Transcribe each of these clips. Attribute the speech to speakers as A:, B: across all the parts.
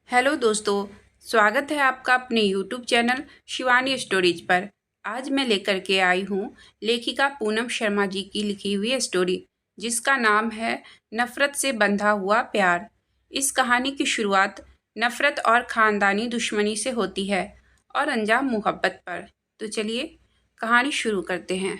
A: Hello दोस्तों। स्वागत है आपका अपने यूट्यूब चैनल शिवानी स्टोरीज पर। आज मैं लेकर के आई हूँ लेखिका पूनम शर्मा जी की लिखी हुई स्टोरी, जिसका नाम है नफ़रत से बंधा हुआ प्यार। इस कहानी की शुरुआत नफ़रत और ख़ानदानी दुश्मनी से होती है और अंजाम मोहब्बत पर। तो चलिए कहानी शुरू करते हैं।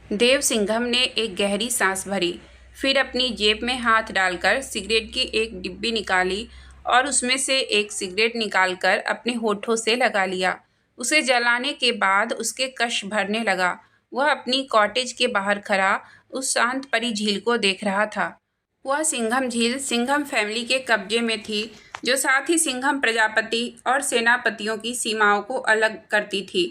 A: देव सिंघम ने एक गहरी सांस भरी, फिर अपनी जेब में हाथ डालकर सिगरेट की एक डिब्बी निकाली और उसमें से एक सिगरेट निकालकर अपने होठों से लगा लिया। उसे जलाने के बाद उसके कश भरने लगा। वह अपनी कॉटेज के बाहर खड़ा उस शांत परी झील को देख रहा था। वह सिंघम झील सिंघम फैमिली के कब्जे में थी, जो साथ ही सिंघम प्रजापति और सेनापतियों की सीमाओं को अलग करती थी।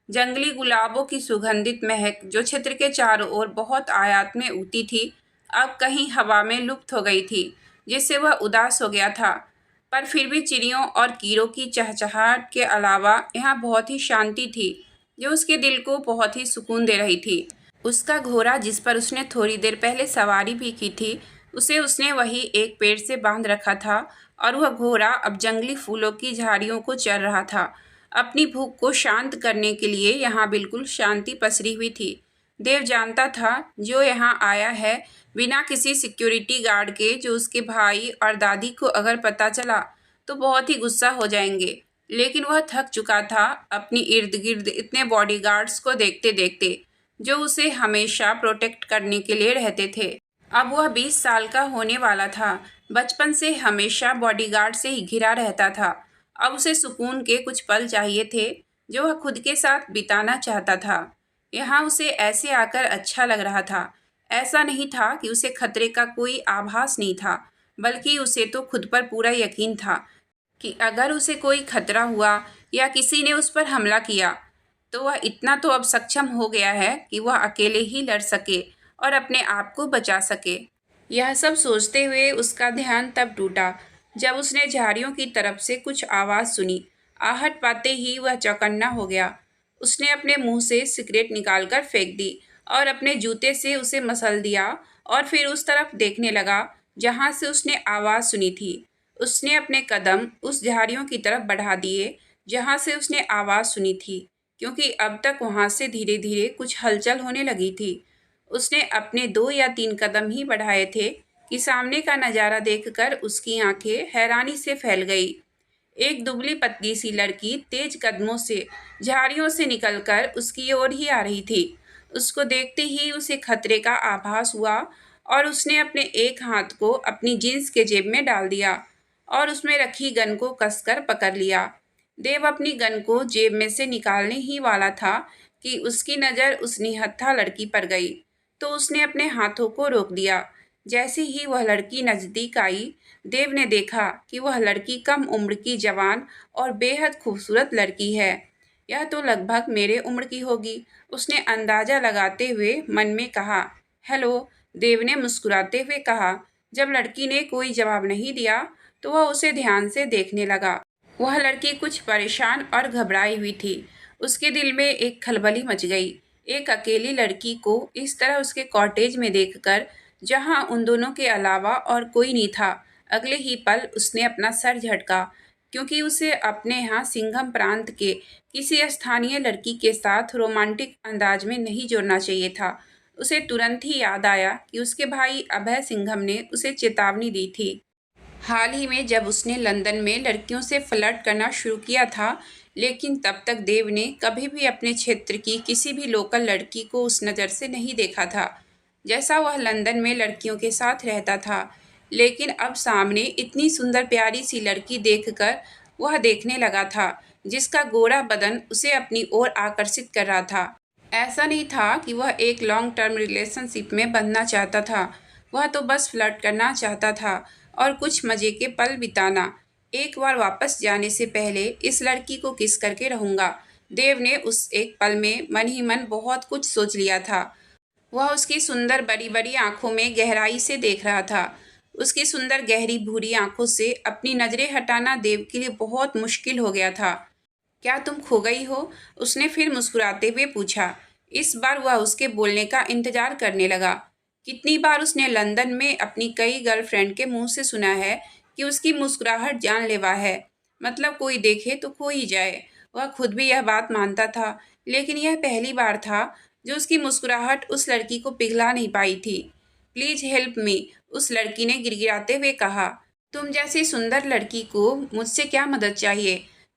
A: जंगली गुलाबों की सुगंधित महक जो क्षेत्र के चारों ओर बहुत आयात में उड़ती थी, अब कहीं हवा में लुप्त हो गई थी, जिससे वह उदास हो गया था। पर फिर भी चिड़ियों और कीड़ों की चहचहाहट के अलावा यहाँ बहुत ही शांति थी, जो उसके दिल को बहुत ही सुकून दे रही थी। उसका घोड़ा, जिस पर उसने थोड़ी देर पहले सवारी भी की थी, उसे उसने वही एक पेड़ से बांध रखा था और वह घोड़ा अब जंगली फूलों की झाड़ियों को चर रहा था। अपनी भूख को शांत करने के लिए यहाँ बिल्कुल शांति पसरी हुई थी। देव जानता था जो यहाँ आया है बिना किसी सिक्योरिटी गार्ड के, जो उसके भाई और दादी को अगर पता चला तो बहुत ही गुस्सा हो जाएंगे। लेकिन वह थक चुका था अपनी इर्द गिर्द इतने बॉडीगार्ड्स को देखते देखते, जो उसे हमेशा प्रोटेक्ट करने के लिए रहते थे। अब वह 20 साल का होने वाला था। बचपन से हमेशा बॉडीगार्ड से ही घिरा रहता था। अब उसे सुकून के कुछ पल चाहिए थे, जो वह खुद के साथ बिताना चाहता था। यहाँ उसे ऐसे आकर अच्छा लग रहा था। ऐसा नहीं था कि उसे खतरे का कोई आभास नहीं था, बल्कि उसे तो खुद पर पूरा यकीन था कि अगर उसे कोई खतरा हुआ या किसी ने उस पर हमला किया, तो वह इतना तो अब सक्षम हो गया है कि वह अकेले ही लड़ सके और अपने आप को बचा सके। यह सब सोचते हुए उसका ध्यान तब टूटा जब उसने झाड़ियों की तरफ से कुछ आवाज़ सुनी। आहट पाते ही वह चौकन्ना हो गया। उसने अपने मुंह से सिगरेट निकालकर फेंक दी और अपने जूते से उसे मसल दिया और फिर उस तरफ देखने लगा जहां से उसने आवाज़ सुनी थी। उसने अपने कदम उस झाड़ियों की तरफ बढ़ा दिए जहां से उसने आवाज़ सुनी थी, क्योंकि अब तक वहां से धीरे धीरे कुछ हलचल होने लगी थी। उसने अपने 2 या 3 कदम ही बढ़ाए थे कि सामने का नज़ारा देखकर उसकी आंखें हैरानी से फैल गई। एक दुबली पतली सी लड़की तेज कदमों से झाड़ियों से निकलकर उसकी ओर ही आ रही थी। उसको देखते ही उसे खतरे का आभास हुआ और उसने अपने एक हाथ को अपनी जींस के जेब में डाल दिया और उसमें रखी गन को कसकर पकड़ लिया। देव अपनी गन को जेब में से निकालने ही वाला था कि उसकी नज़र उस निहत्था लड़की पर गई, तो उसने अपने हाथों को रोक दिया। जैसे ही वह लड़की नज़दीक आई, देव ने देखा कि वह लड़की कम उम्र की जवान और बेहद खूबसूरत लड़की है। यह तो लगभग मेरे उम्र की होगी, उसने अंदाज़ा लगाते हुए मन में कहा। हेलो, देव ने मुस्कुराते हुए कहा। जब लड़की ने कोई जवाब नहीं दिया, तो वह उसे ध्यान से देखने लगा। वह लड़की कुछ परेशान और घबराई हुई थी। उसके दिल में एक खलबली मच गई। एक अकेली लड़की को इस तरह उसके कॉटेज में देखकर, जहां उन दोनों के अलावा और कोई नहीं था, अगले ही पल उसने अपना सर झटका, क्योंकि उसे अपने यहाँ सिंघम प्रांत के किसी स्थानीय लड़की के साथ रोमांटिक अंदाज में नहीं जोड़ना चाहिए था। उसे तुरंत ही याद आया कि उसके भाई अभय सिंघम ने उसे चेतावनी दी थी। हाल ही में जब उसने लंदन में लड़कियों से फ्लर्ट करना शुरू किया था, लेकिन तब तक देव ने कभी भी अपने क्षेत्र की किसी भी लोकल लड़की को उस नज़र से नहीं देखा था, जैसा वह लंदन में लड़कियों के साथ रहता था। लेकिन अब सामने इतनी सुंदर प्यारी सी लड़की देखकर वह देखने लगा था, जिसका गोरा बदन उसे अपनी ओर आकर्षित कर रहा था। ऐसा नहीं था कि वह एक लॉन्ग टर्म रिलेशनशिप में बंधना चाहता था। वह तो बस फ्लर्ट करना चाहता था और कुछ मज़े के पल बिताना। एक बार वापस जाने से पहले इस लड़की को किस करके रहूँगा। देव ने उस एक पल में मन ही मन बहुत कुछ सोच लिया था। वह उसकी सुंदर बड़ी बड़ी आंखों में गहराई से देख रहा था। उसकी सुंदर गहरी भूरी आंखों से अपनी नज़रें हटाना देव के लिए बहुत मुश्किल हो गया था। क्या तुम खो गई हो? उसने फिर मुस्कुराते हुए पूछा। इस बार वह उसके बोलने का इंतजार करने लगा। कितनी बार उसने लंदन में अपनी कई गर्लफ्रेंड के मुंह से सुना है कि उसकी मुस्कुराहट जानलेवा है, मतलब कोई देखे तो खो ही जाए। वह खुद भी यह बात मानता था, लेकिन यह पहली बार था जो उसकी मुस्कुराहट उस लड़की को पिघला नहीं पाई थी। प्लीज हेल्प मी, उस लड़की ने गिड़गिड़ाते हुए कहा। तुम जैसी सुंदर लड़की को मुझसे क्या मदद चाहिए?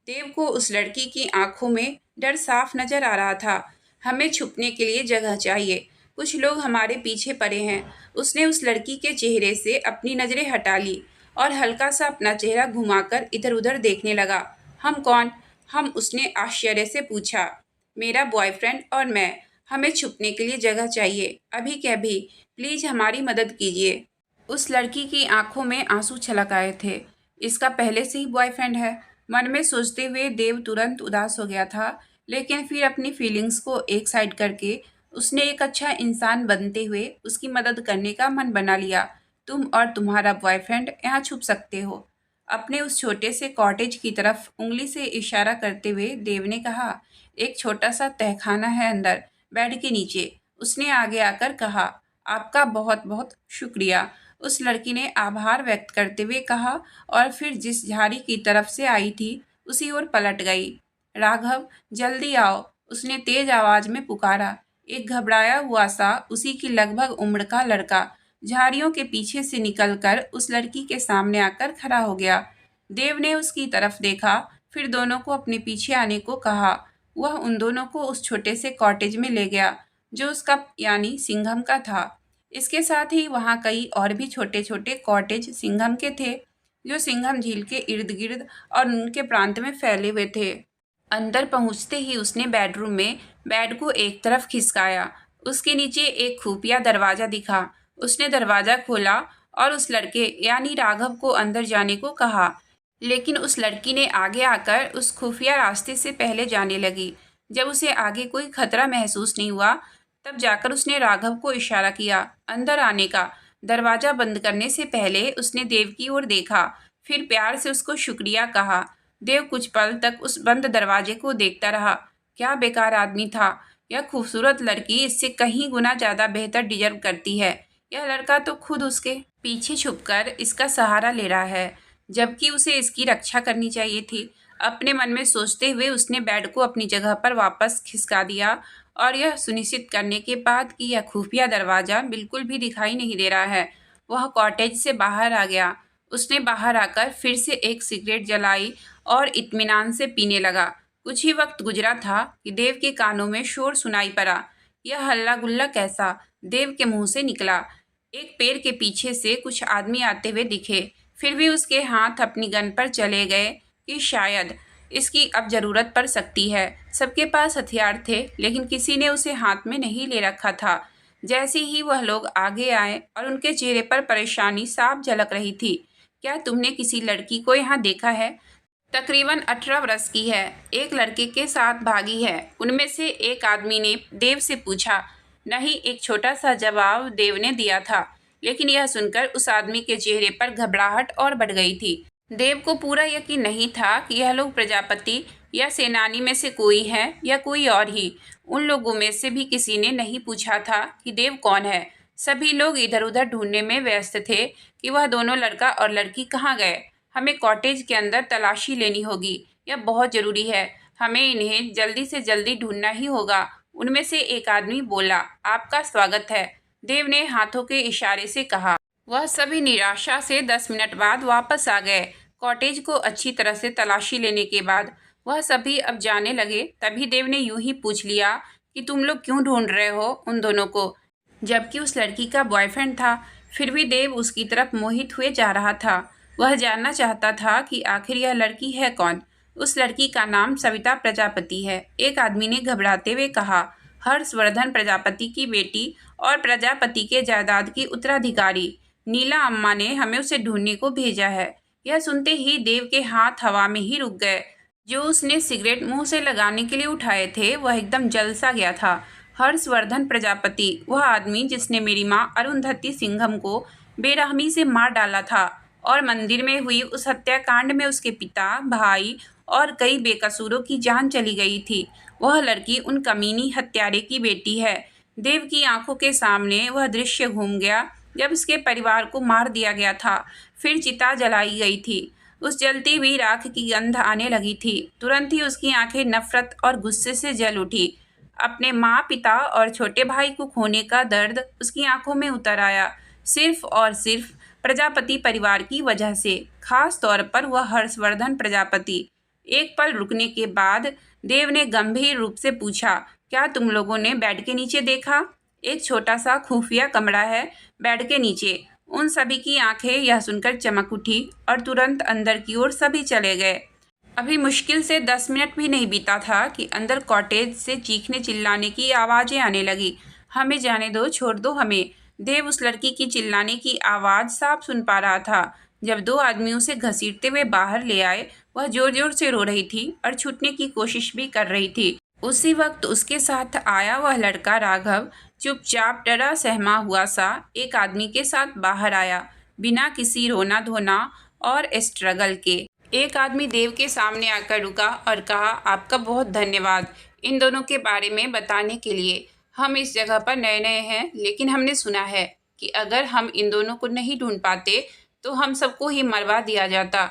A: देव को उस लड़की की आंखों में डर साफ नजर आ रहा था। हमें छुपने के लिए जगह चाहिए, कुछ लोग हमारे पीछे पड़े हैं। उसने उस लड़की के चेहरे से अपनी नजरें हटा ली और हल्का सा अपना चेहरा घुमाकर इधर उधर देखने लगा। हम कौन? हम उसने आश्चर्य से पूछा। मेरा बॉयफ्रेंड और मैं। हमें छुपने के लिए जगह चाहिए, अभी के अभी। प्लीज हमारी मदद कीजिए। उस लड़की की आंखों में आंसू छलक आए थे। इसका पहले से ही बॉयफ्रेंड है। मन में सोचते हुए देव तुरंत उदास हो गया था, लेकिन फिर अपनी फीलिंग्स को एक साइड करके उसने एक अच्छा इंसान बनते हुए उसकी मदद करने का मन बना लिया। तुम और तुम्हारा बॉयफ्रेंड यहाँ छुप सकते हो। अपने उस छोटे से कॉटेज की तरफ उंगली से इशारा करते हुए देव ने कहा। एक छोटा सा तहखाना है अंदर, बेड के नीचे। उसने आगे आकर कहा। आपका बहुत बहुत शुक्रिया, उस लड़की ने आभार व्यक्त करते हुए कहा और फिर जिस झाड़ी की तरफ से आई थी उसी ओर पलट गई। राघव, जल्दी आओ, उसने तेज आवाज में पुकारा। एक घबराया हुआ सा उसी की लगभग उम्र का लड़का झाड़ियों के पीछे से निकलकर उस लड़की के सामने आकर खड़ा हो गया। देव ने उसकी तरफ देखा, फिर दोनों को अपने पीछे आने को कहा। वह उन दोनों को उस छोटे से कॉटेज में ले गया जो उसका यानी सिंघम का था। इसके साथ ही वहाँ कई और भी छोटे छोटे कॉटेज सिंघम के थे जो सिंघम झील के इर्द गिर्द और उनके प्रांत में फैले हुए थे। अंदर पहुंचते ही उसने बेडरूम में बेड को एक तरफ खिसकाया। उसके नीचे एक खुफिया दरवाजा दिखा। उसने दरवाजा खोला और उस लड़के यानी राघव को अंदर जाने को कहा, लेकिन उस लड़की ने आगे आकर उस खुफिया रास्ते से पहले जाने लगी। जब उसे आगे कोई खतरा महसूस नहीं हुआ, तब जाकर उसने राघव को इशारा किया अंदर आने का। दरवाजा बंद करने से पहले उसने देव की ओर देखा, फिर प्यार से उसको शुक्रिया कहा। देव कुछ पल तक उस बंद दरवाजे को देखता रहा। क्या बेकार आदमी था। यह खूबसूरत लड़की इससे कहीं गुना ज्यादा बेहतर डिजर्व करती है। यह लड़का तो खुद उसके पीछे छुपकर इसका सहारा ले रहा है, जबकि उसे इसकी रक्षा करनी चाहिए थी। अपने मन में सोचते हुए उसने बेड को अपनी जगह पर वापस खिसका दिया और यह सुनिश्चित करने के बाद कि यह खुफिया दरवाजा बिल्कुल भी दिखाई नहीं दे रहा है, वह कॉटेज से बाहर आ गया। उसने बाहर आकर फिर से एक सिगरेट जलाई और इत्मीनान से पीने लगा। कुछ ही वक्त गुजरा था कि देव के कानों में शोर सुनाई पड़ा। यह हल्ला गुल्ला कैसा? देव के मुंह से निकला। एक पेड़ के पीछे से कुछ आदमी आते हुए दिखे। फिर भी उसके हाथ अपनी गन पर चले गए कि शायद इसकी अब जरूरत पड़ सकती है। सबके पास हथियार थे, लेकिन किसी ने उसे हाथ में नहीं ले रखा था। जैसे ही वह लोग आगे आए और उनके चेहरे पर परेशानी साफ झलक रही थी। क्या तुमने किसी लड़की को यहाँ देखा है? तकरीबन 18 वर्ष की है, एक लड़के के साथ भागी है, उनमें से एक आदमी ने देव से पूछा। नहीं, एक छोटा सा जवाब देव ने दिया था, लेकिन यह सुनकर उस आदमी के चेहरे पर घबराहट और बढ़ गई थी। देव को पूरा यकीन नहीं था कि यह लोग प्रजापति या सेनानी में से कोई है या कोई और ही। उन लोगों में से भी किसी ने नहीं पूछा था कि देव कौन है। सभी लोग इधर उधर ढूंढने में व्यस्त थे कि वह दोनों लड़का और लड़की कहाँ गए। हमें कॉटेज के अंदर तलाशी लेनी होगी, यह बहुत ज़रूरी है। हमें इन्हें जल्दी से जल्दी ढूंढना ही होगा। उनमें से एक आदमी बोला। आपका स्वागत है, देव ने हाथों के इशारे से कहा। वह सभी निराशा से 10 मिनट बाद वापस आ गए। कॉटेज को अच्छी तरह से तलाशी लेने के बाद वह सभी अब जाने लगे। तभी देव ने यूं ही पूछ लिया कि तुम लोग क्यों ढूंढ रहे हो उन दोनों को, जबकि उस लड़की का बॉयफ्रेंड था। फिर भी देव उसकी तरफ मोहित हुए जा रहा था। वह जानना चाहता था कि आखिर यह लड़की है कौन। उस लड़की का नाम सविता प्रजापति है, एक आदमी ने घबराते हुए कहा। हर्षवर्धन प्रजापति की बेटी और प्रजापति के जायदाद की उत्तराधिकारी। नीला अम्मा ने हमें उसे ढूंढने को भेजा है। यह सुनते ही देव के हाथ हवा में ही रुक गए। जो उसने सिगरेट मुंह से लगाने के लिए उठाए थे वह एकदम जल सा गया था। हर्षवर्धन प्रजापति, वह आदमी जिसने मेरी माँ अरुंधति सिंघम को बेरहमी से मार डाला था और मंदिर में हुई उस हत्याकांड में उसके पिता, भाई और कई बेकसूरों की जान चली गई थी। वह लड़की उन कमीनी हत्यारे की बेटी है। देव की आंखों के सामने वह दृश्य घूम गया जब उसके परिवार को मार दिया गया था, फिर चिता जलाई गई थी। उस जलती हुई राख की गंध आने लगी थी। तुरंत ही उसकी आंखें नफरत और गुस्से से जल उठी। अपने माँ, पिता और छोटे भाई को खोने का दर्द उसकी आंखों में उतर आया, सिर्फ और सिर्फ प्रजापति परिवार की वजह से, खास तौर पर वह हर्षवर्धन प्रजापति। एक पल रुकने के बाद देव ने गंभीर रूप से पूछा, क्या तुम लोगों ने बेड के नीचे देखा? एक छोटा सा खुफिया कमरा है बेड के नीचे। उन सभी की आंखें यह सुनकर चमक उठी और तुरंत अंदर की ओर सभी चले गए। अभी मुश्किल से 10 मिनट भी नहीं बीता था कि अंदर कॉटेज से चीखने चिल्लाने की आवाज़ें आने लगी। हमें जाने दो, छोड़ दो हमें। देव उस लड़की की चिल्लाने की आवाज़ साफ सुन पा रहा था। जब 2 आदमी उसे घसीटते हुए बाहर ले आए, वह जोर जोर से रो रही थी और छूटने की कोशिश भी कर रही थी। उसी वक्त उसके साथ आया वह लड़का राघव चुपचाप डरा सहमा हुआ सा एक आदमी के साथ बाहर आया, बिना किसी रोना धोना और स्ट्रगल के। एक आदमी देव के सामने आकर रुका और कहा, आपका बहुत धन्यवाद इन दोनों के बारे में बताने के लिए। हम इस जगह पर नए नए हैं, लेकिन हमने सुना है कि अगर हम इन दोनों को नहीं ढूंढ पाते तो हम सबको ही मरवा दिया जाता।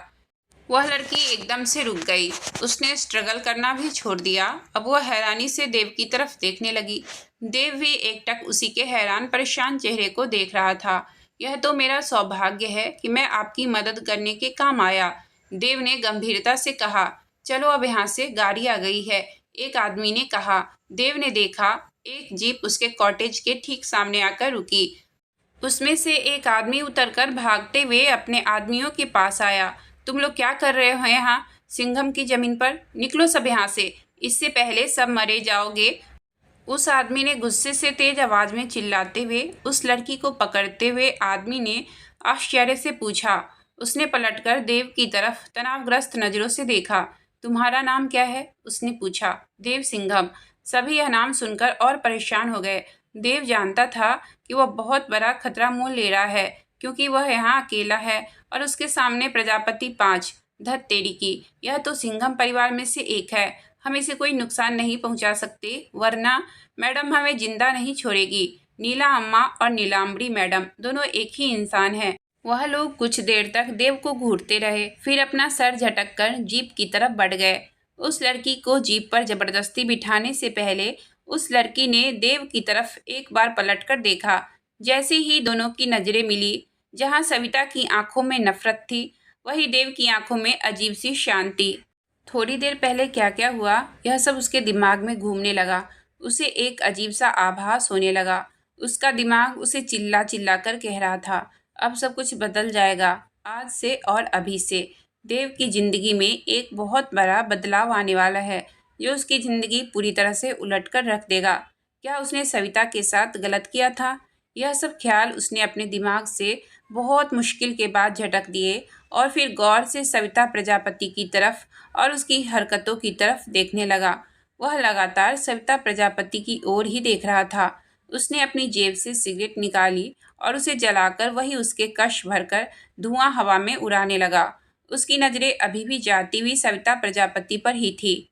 A: वह लड़की एकदम से रुक गई। उसने स्ट्रगल करना भी छोड़ दिया। अब वह हैरानी से देव की तरफ देखने लगी। देव भी एकटक उसी के हैरान परेशान चेहरे को देख रहा था। यह तो मेरा सौभाग्य है कि मैं आपकी मदद करने के काम आया, देव ने गंभीरता से कहा। चलो अब यहाँ से, गाड़ी आ गई है, एक आदमी ने कहा। देव ने देखा, एक जीप उसके कॉटेज के ठीक सामने आकर रुकी। उसमें से एक आदमी उतरकर भागते हुए अपने आदमियों के पास आया। तुम लोग क्या कर रहे हो यहाँ सिंघम की जमीन पर? निकलो सब यहाँ से, इससे पहले सब मरे जाओगे। उस आदमी ने गुस्से से तेज आवाज में चिल्लाते हुए उस लड़की को पकड़ते हुए आदमी ने आश्चर्य से पूछा। उसने पलटकर देव की तरफ तनावग्रस्त नजरों से देखा। तुम्हारा नाम क्या है? उसने पूछा। देव सिंघम। सभी यह नाम सुनकर और परेशान हो गए। देव जानता था कि वह बहुत बड़ा खतरा मोल ले रहा है, क्योंकि वह यहाँ अकेला है और उसके सामने प्रजापति 5। धत तेरी की, यह तो सिंघम परिवार में से एक है। हम इसे कोई नुकसान नहीं पहुंचा सकते, वरना मैडम हमें जिंदा नहीं छोड़ेगी। नीला अम्मा और नीलाम्बरी मैडम दोनों एक ही इंसान हैं। वह लोग कुछ देर तक देव को घूरते रहे, फिर अपना सर झटककर जीप की तरफ बढ़ गए। उस लड़की को जीप पर जबरदस्ती बिठाने से पहले उस लड़की ने देव की तरफ एक बार पलटकर देखा। जैसे ही दोनों की नजरें मिली, जहां सविता की आंखों में नफरत थी, वही देव की आंखों में अजीब सी शांति। थोड़ी देर पहले क्या क्या हुआ, यह सब उसके दिमाग में घूमने लगा। उसे एक अजीब सा आभास होने लगा। उसका दिमाग उसे चिल्ला चिल्ला कर कह रहा था, अब सब कुछ बदल जाएगा, आज से और अभी से। देव की जिंदगी में एक बहुत बड़ा बदलाव आने वाला है, जो उसकी जिंदगी पूरी तरह से उलट कर रख देगा। क्या उसने सविता के साथ गलत किया था? यह सब ख्याल उसने अपने दिमाग से बहुत मुश्किल के बाद झटक दिए और फिर गौर से सविता प्रजापति की तरफ और उसकी हरकतों की तरफ देखने लगा। वह लगातार सविता प्रजापति की ओर ही देख रहा था। उसने अपनी जेब से सिगरेट निकाली और उसे जलाकर वही उसके कश भरकर धुआं हवा में उड़ाने लगा। उसकी नज़रें अभी भी जाती हुई सविता प्रजापति पर ही थी।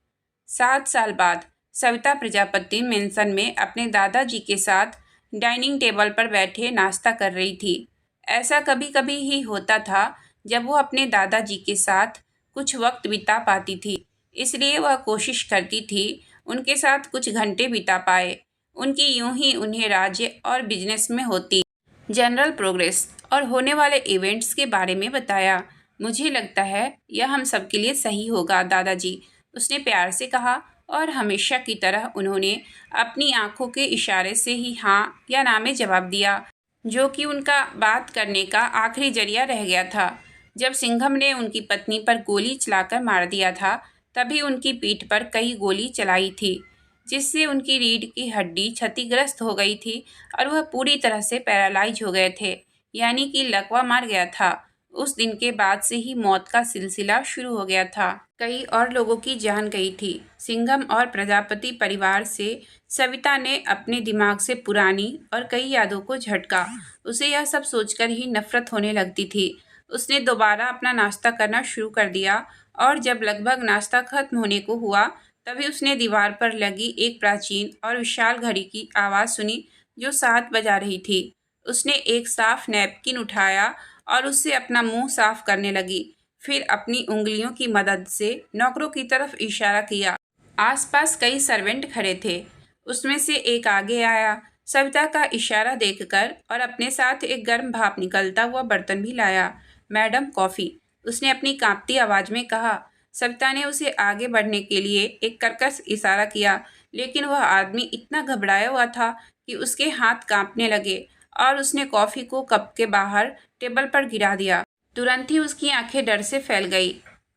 A: 7 साल बाद सविता प्रजापति मेंशन में अपने दादाजी के साथ डाइनिंग टेबल पर बैठे नाश्ता कर रही थी। ऐसा कभी कभी ही होता था जब वो अपने दादाजी के साथ कुछ वक्त बिता पाती थी, इसलिए वह कोशिश करती थी उनके साथ कुछ घंटे बिता पाए। उनकी यूं ही उन्हें राज्य और बिजनेस में होती जनरल प्रोग्रेस और होने वाले इवेंट्स के बारे में बताया। मुझे लगता है यह हम सब के लिए सही होगा दादाजी, उसने प्यार से कहा, और हमेशा की तरह उन्होंने अपनी आंखों के इशारे से ही हाँ या ना में जवाब दिया, जो कि उनका बात करने का आखिरी जरिया रह गया था। जब सिंघम ने उनकी पत्नी पर गोली चलाकर मार दिया था, तभी उनकी पीठ पर कई गोली चलाई थी, जिससे उनकी रीढ़ की हड्डी क्षतिग्रस्त हो गई थी और वह पूरी तरह से पैरालाइज हो गए थे, यानी कि लकवा मार गया था। उस दिन के बाद से ही मौत का सिलसिला शुरू हो गया था। कई और लोगों की जान गई थी। सिंघम और प्रजापति परिवार से सविता ने अपने दिमाग से पुरानी और कई यादों को झटका। उसे यह सब सोचकर ही नफरत होने लगती थी। उसने दोबारा अपना नाश्ता करना शुरू कर दिया और जब लगभग नाश्ता खत्म होने को हुआ, तभी उसने दीवार पर लगी एक प्राचीन और विशाल घड़ी की आवाज़ सुनी, जो 7 बजा रही थी। उसने एक साफ नैपकिन उठाया और उससे अपना मुंह साफ करने लगी। फिर अपनी उंगलियों की मदद से नौकरों की तरफ इशारा किया। आसपास कई सर्वेंट खड़े थे। उसमें से एक आगे आया, सविता का इशारा देखकर, और अपने साथ एक गर्म भाप निकलता हुआ बर्तन भी लाया। मैडम, कॉफ़ी, उसने अपनी कांपती आवाज़ में कहा। सविता ने उसे आगे बढ़ने के लिए एक कर्कश इशारा किया, लेकिन वह आदमी इतना घबराया हुआ था कि उसके हाथ कांपने लगे और उसने कॉफ़ी को कप के बाहर टेबल पर गिरा दिया। तुरंत ही उसकी आंखें डर से फैल गई।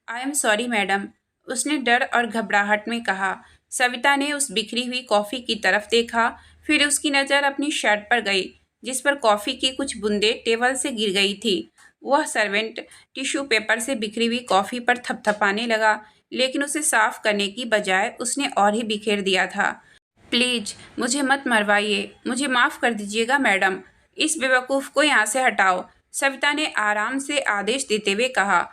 A: आई एम सॉरी मैडम, उसने डर और घबराहट में कहा। सविता ने उस बिखरी हुई कॉफ़ी की तरफ देखा, फिर उसकी नज़र अपनी शर्ट पर गई, जिस पर कॉफ़ी की कुछ बूंदें टेबल से गिर गई थी। वह सर्वेंट टिश्यू पेपर से बिखरी हुई कॉफ़ी पर थपथपाने लगा, लेकिन उसे साफ करने की बजाय उसने और ही बिखेर दिया था। प्लीज मुझे मत मरवाइए, मुझे माफ़ कर दीजिएगा मैडम, इस बेवकूफ़ को यहाँ से हटाओ, सविता ने आराम से आदेश देते हुए कहा।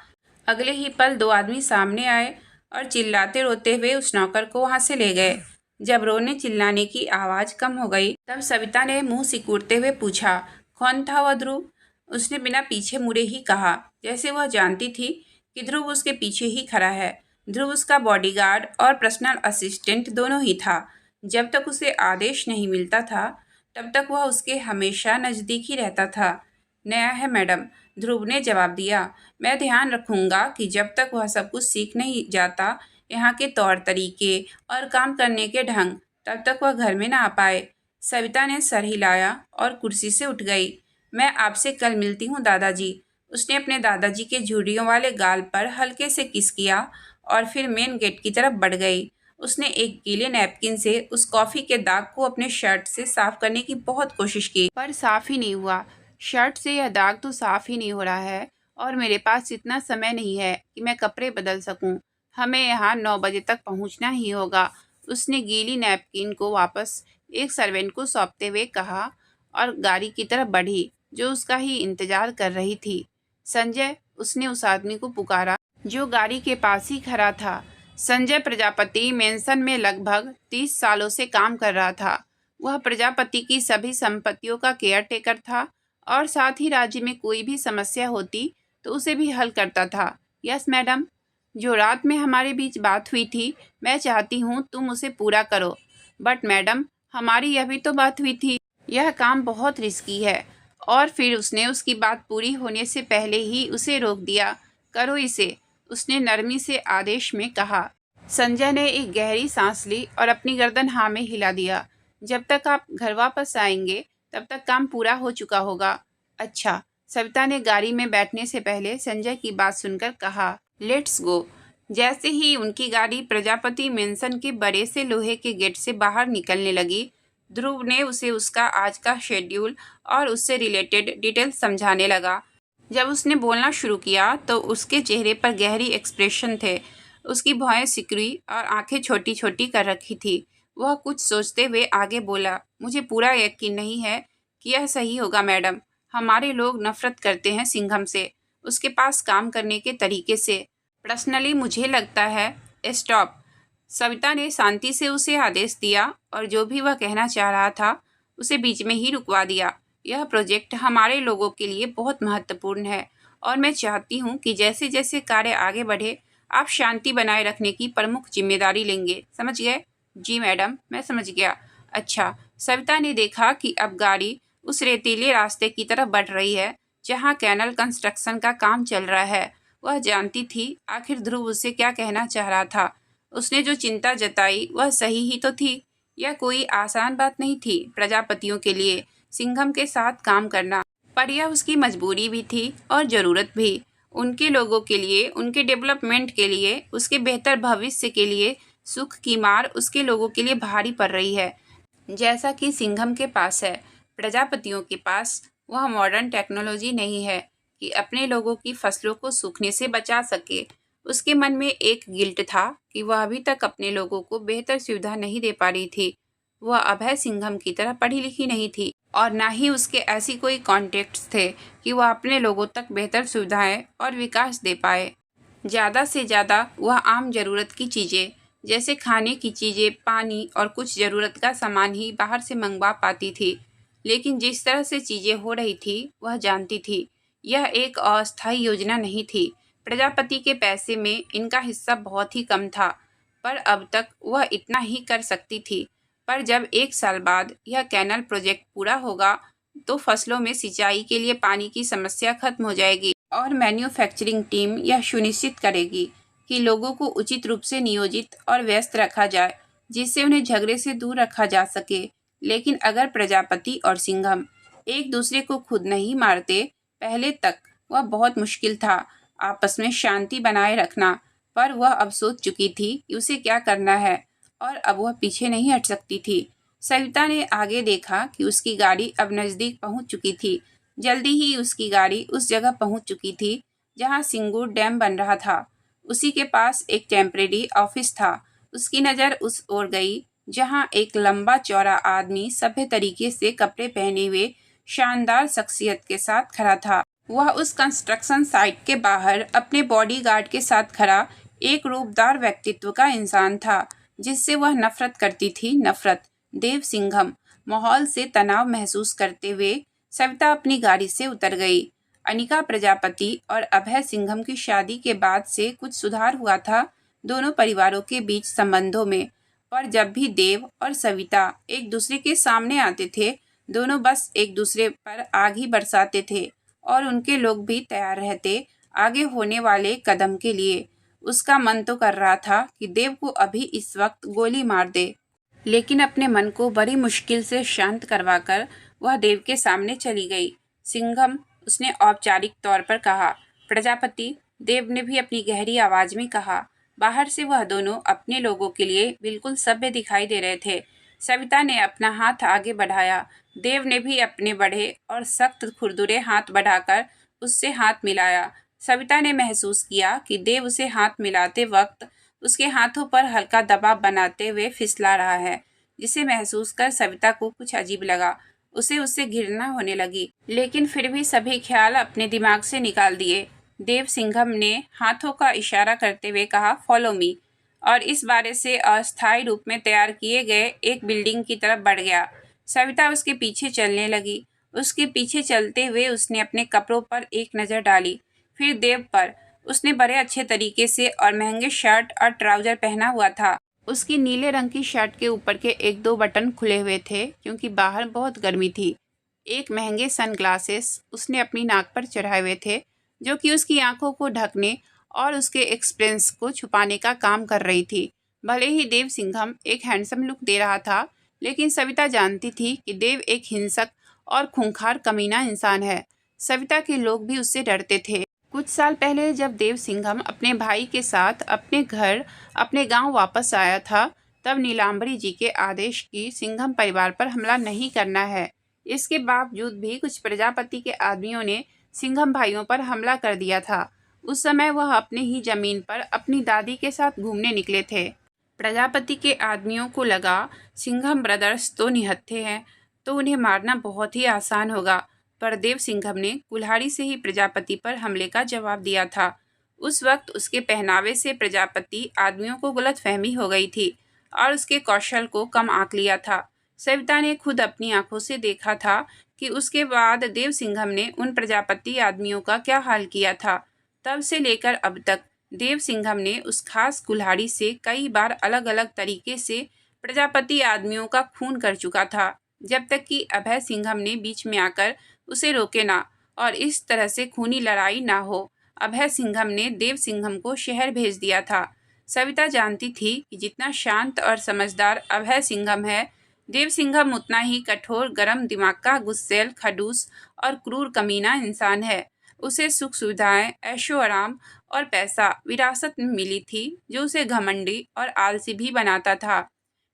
A: अगले ही पल दो आदमी सामने आए और चिल्लाते रोते हुए उस नौकर को वहाँ से ले गए। जब रोने चिल्लाने की आवाज़ कम हो गई, तब सविता ने मुंह सिकुड़ते हुए पूछा, कौन था वह ध्रुव? उसने बिना पीछे मुड़े ही कहा, जैसे वह जानती थी कि ध्रुव उसके पीछे ही खड़ा है। ध्रुव उसका बॉडीगार्ड और पर्सनल असिस्टेंट दोनों ही था। जब तक उसे आदेश नहीं मिलता था, तब तक वह उसके हमेशा नज़दीक ही रहता था। नया है मैडम, ध्रुव ने जवाब दिया। मैं ध्यान रखूंगा कि जब तक वह सब कुछ सीख नहीं जाता, यहाँ के तौर तरीके और काम करने के ढंग, तब तक वह घर में ना आ पाए। सविता ने सर हिलाया और कुर्सी से उठ गई। मैं आपसे कल मिलती हूँ दादाजी। उसने अपने दादाजी के झुर्रियों वाले गाल पर हल्के से किस किया और फिर मेन गेट की तरफ बढ़ गई। उसने एक गीले नैपकिन से उस कॉफ़ी के दाग को अपने शर्ट से साफ करने की बहुत कोशिश की, पर साफ ही नहीं हुआ। शर्ट से यह दाग तो साफ ही नहीं हो रहा है, और मेरे पास इतना समय नहीं है कि मैं कपड़े बदल सकूं। हमें यहाँ 9 बजे तक पहुँचना ही होगा। उसने गीली नैपकिन को वापस एक सर्वेंट को सौंपते हुए कहा और गाड़ी की तरफ बढ़ी, जो उसका ही इंतजार कर रही थी। संजय, उसने उस आदमी को पुकारा जो गाड़ी के पास ही खड़ा था। संजय प्रजापति मेंशन में लगभग 30 सालों से काम कर रहा था। वह प्रजापति की सभी संपत्तियों का केयर टेकर था और साथ ही राज्य में कोई भी समस्या होती तो उसे भी हल करता था। यस मैडम, जो रात में हमारे बीच बात हुई थी, मैं चाहती हूँ तुम उसे पूरा करो। बट मैडम, हमारी अभी तो बात हुई थी। यह काम बहुत रिस्की है। और फिर उसने उसकी बात पूरी होने से पहले ही उसे रोक दिया। करो इसे, उसने नरमी से आदेश में कहा। संजय ने एक गहरी सांस ली और अपनी गर्दन हाँ में हिला दिया। जब तक आप घर वापस आएंगे, तब तक काम पूरा हो चुका होगा। अच्छा, सविता ने गाड़ी में बैठने से पहले संजय की बात सुनकर कहा। Let's go. जैसे ही उनकी गाड़ी प्रजापति मेंशन के बड़े से लोहे के गेट से बाहर निकलने लगी, ध्रुव ने उसे उसका आज का शेड्यूल और उससे रिलेटेड डिटेल समझाने लगा। जब उसने बोलना शुरू किया तो उसके चेहरे पर गहरी एक्सप्रेशन थे। उसकी भौहें सिकुड़ी और आंखें छोटी छोटी कर रखी थी। वह कुछ सोचते हुए आगे बोला, मुझे पूरा यकीन नहीं है कि यह सही होगा मैडम। हमारे लोग नफरत करते हैं सिंघम से, उसके पास काम करने के तरीके से। पर्सनली मुझे लगता है। स्टॉप। सविता ने शांति से उसे आदेश दिया और जो भी वह कहना चाह रहा था उसे बीच में ही रुकवा दिया। यह प्रोजेक्ट हमारे लोगों के लिए बहुत महत्वपूर्ण है और मैं चाहती हूँ कि जैसे जैसे कार्य आगे बढ़े, आप शांति बनाए रखने की प्रमुख जिम्मेदारी लेंगे। समझ गए? जी मैडम, मैं समझ गया। अच्छा। सविता ने देखा कि अब गाड़ी उस रेतीले रास्ते की तरफ बढ़ रही है जहाँ कैनल कंस्ट्रक्शन का काम चल रहा है। वह जानती थी आखिर ध्रुव उससे क्या कहना चाह रहा था। उसने जो चिंता जताई वह सही ही तो थी। यह कोई आसान बात नहीं थी प्रजापतियों के लिए सिंघम के साथ काम करना, पर यह उसकी मजबूरी भी थी और ज़रूरत भी। उनके लोगों के लिए, उनके डेवलपमेंट के लिए, उसके बेहतर भविष्य के लिए सुख की मार उसके लोगों के लिए भारी पड़ रही है, जैसा कि सिंघम के पास है। प्रजापतियों के पास वह मॉडर्न टेक्नोलॉजी नहीं है कि अपने लोगों की फसलों को सूखने से बचा सके। उसके मन में एक गिल्ट था कि वह अभी तक अपने लोगों को बेहतर सुविधा नहीं दे पा रही थी। वह अभय सिंघम की तरह पढ़ी लिखी नहीं थी और ना ही उसके ऐसी कोई कॉन्टेक्ट्स थे कि वह अपने लोगों तक बेहतर सुविधाएं और विकास दे पाए। ज़्यादा से ज़्यादा वह आम ज़रूरत की चीज़ें जैसे खाने की चीज़ें, पानी और कुछ ज़रूरत का सामान ही बाहर से मंगवा पाती थी। लेकिन जिस तरह से चीज़ें हो रही थी वह जानती थी यह एक अस्थायी योजना नहीं थी। प्रजापति के पैसे में इनका हिस्सा बहुत ही कम था, पर अब तक वह इतना ही कर सकती थी। पर जब 1 साल बाद यह कैनल प्रोजेक्ट पूरा होगा तो फसलों में सिंचाई के लिए पानी की समस्या खत्म हो जाएगी और मैन्युफैक्चरिंग टीम यह सुनिश्चित करेगी कि लोगों को उचित रूप से नियोजित और व्यस्त रखा जाए, जिससे उन्हें झगड़े से दूर रखा जा सके। लेकिन अगर प्रजापति और सिंघम एक दूसरे को खुद नहीं मारते, पहले तक वह बहुत मुश्किल था आपस में शांति बनाए रखना, पर वह अब सोच चुकी थी कि उसे क्या करना है और अब वह पीछे नहीं हट सकती थी। सविता ने आगे देखा कि उसकी गाड़ी अब नज़दीक पहुंच चुकी थी। जल्दी ही उसकी गाड़ी उस जगह पहुंच चुकी थी जहां सिंगूर डैम बन रहा था। उसी के पास एक टेम्परेरी ऑफिस था। उसकी नज़र उस ओर गई जहां एक लंबा चौड़ा आदमी सभ्य तरीके से कपड़े पहने हुए शानदार शख्सियत के साथ खड़ा था। वह उस कंस्ट्रक्शन साइट के बाहर अपने बॉडीगार्ड के साथ खड़ा एक रूपदार व्यक्तित्व का इंसान था, जिससे वह नफरत करती थी। नफरत। देव सिंघम। माहौल से तनाव महसूस करते हुए सविता अपनी गाड़ी से उतर गई। अनिका प्रजापति और अभय सिंघम की शादी के बाद से कुछ सुधार हुआ था दोनों परिवारों के बीच संबंधों में, पर जब भी देव और सविता एक दूसरे के सामने आते थे, दोनों बस एक दूसरे पर आग ही बरसाते थे और उनके लोग भी तैयार रहते आगे होने वाले कदम के लिए। उसका मन तो कर रहा था कि देव को अभी इस वक्त गोली मार दे, लेकिन अपने मन को बड़ी मुश्किल से शांत करवाकर वह देव के सामने चली गई। सिंघम, उसने औपचारिक तौर पर कहा। प्रजापति, देव ने भी अपनी गहरी आवाज में कहा। बाहर से वह दोनों अपने लोगों के लिए बिल्कुल सभ्य दिखाई दे रहे थे। सविता ने अपना हाथ आगे बढ़ाया। देव ने भी अपने बड़े और सख्त खुरदुरे हाथ बढ़ाकर उससे हाथ मिलाया। सविता ने महसूस किया कि देव उसे हाथ मिलाते वक्त उसके हाथों पर हल्का दबाव बनाते हुए फिसला रहा है, जिसे महसूस कर सविता को कुछ अजीब लगा। उसे उससे घृणा होने लगी, लेकिन फिर भी सभी ख्याल अपने दिमाग से निकाल दिए। देव सिंघम ने हाथों का इशारा करते हुए कहा, फॉलो मी, और इस बारे से अस्थायी रूप में तैयार किए गए एक बिल्डिंग की तरफ बढ़ गया। सविता उसके पीछे चलने लगी। उसके पीछे चलते हुए उसने अपने कपड़ों पर एक नज़र डाली, फिर देव पर। उसने बड़े अच्छे तरीके से और महंगे शर्ट और ट्राउजर पहना हुआ था। उसकी नीले रंग की शर्ट के ऊपर के 1-2 बटन खुले हुए थे क्योंकि बाहर बहुत गर्मी थी। एक महंगे सनग्लासेस उसने अपनी नाक पर चढ़ाए हुए थे, जो कि उसकी आंखों को ढकने और उसके एक्सप्रेस को छुपाने का काम कर रही थी। भले ही देव सिंघम एक हैंडसम लुक दे रहा था, लेकिन सविता जानती थी कि देव एक हिंसक और खूंखार कमीना इंसान है। सविता के लोग भी उससे डरते थे। कुछ साल पहले जब देव सिंघम अपने भाई के साथ अपने गांव वापस आया था, तब नीलांबरी जी के आदेश की सिंघम परिवार पर हमला नहीं करना है। इसके बावजूद भी कुछ प्रजापति के आदमियों ने सिंघम भाइयों पर हमला कर दिया था। उस समय वह अपने ही जमीन पर अपनी दादी के साथ घूमने निकले थे। प्रजापति के आदमियों को लगा सिंघम ब्रदर्स तो निहत्थे हैं, तो उन्हें मारना बहुत ही आसान होगा, पर देव सिंघम ने कुल्हाड़ी से ही प्रजापति पर हमले का जवाब दिया था। उस वक्त उसके पहनावे से प्रजापति आदमियों को गलतफहमी हो गई थी और उसके कौशल को कम आंक लिया था। सविता ने खुद अपनी आंखों से देखा था कि उसके बाद देव सिंघम ने उन प्रजापति आदमियों का क्या हाल किया था। तब से लेकर अब तक देव सिंघम ने उस खास कुल्हाड़ी से कई बार अलग अलग तरीके से प्रजापति आदमियों का खून कर चुका था, जब तक कि अभय सिंघम ने बीच में आकर उसे रोके ना और इस तरह से खूनी लड़ाई ना हो। अभय सिंघम ने देव सिंघम को शहर भेज दिया था। सविता जानती थी कि जितना शांत और समझदार अभय सिंघम है, देव सिंघम उतना ही कठोर, गर्म दिमाग का गुस्सैल, खड़ूस और क्रूर कमीना इंसान है। उसे सुख सुविधाएं, ऐशो आराम और पैसा विरासत में मिली थी, जो उसे घमंडी और आलसी भी बनाता था।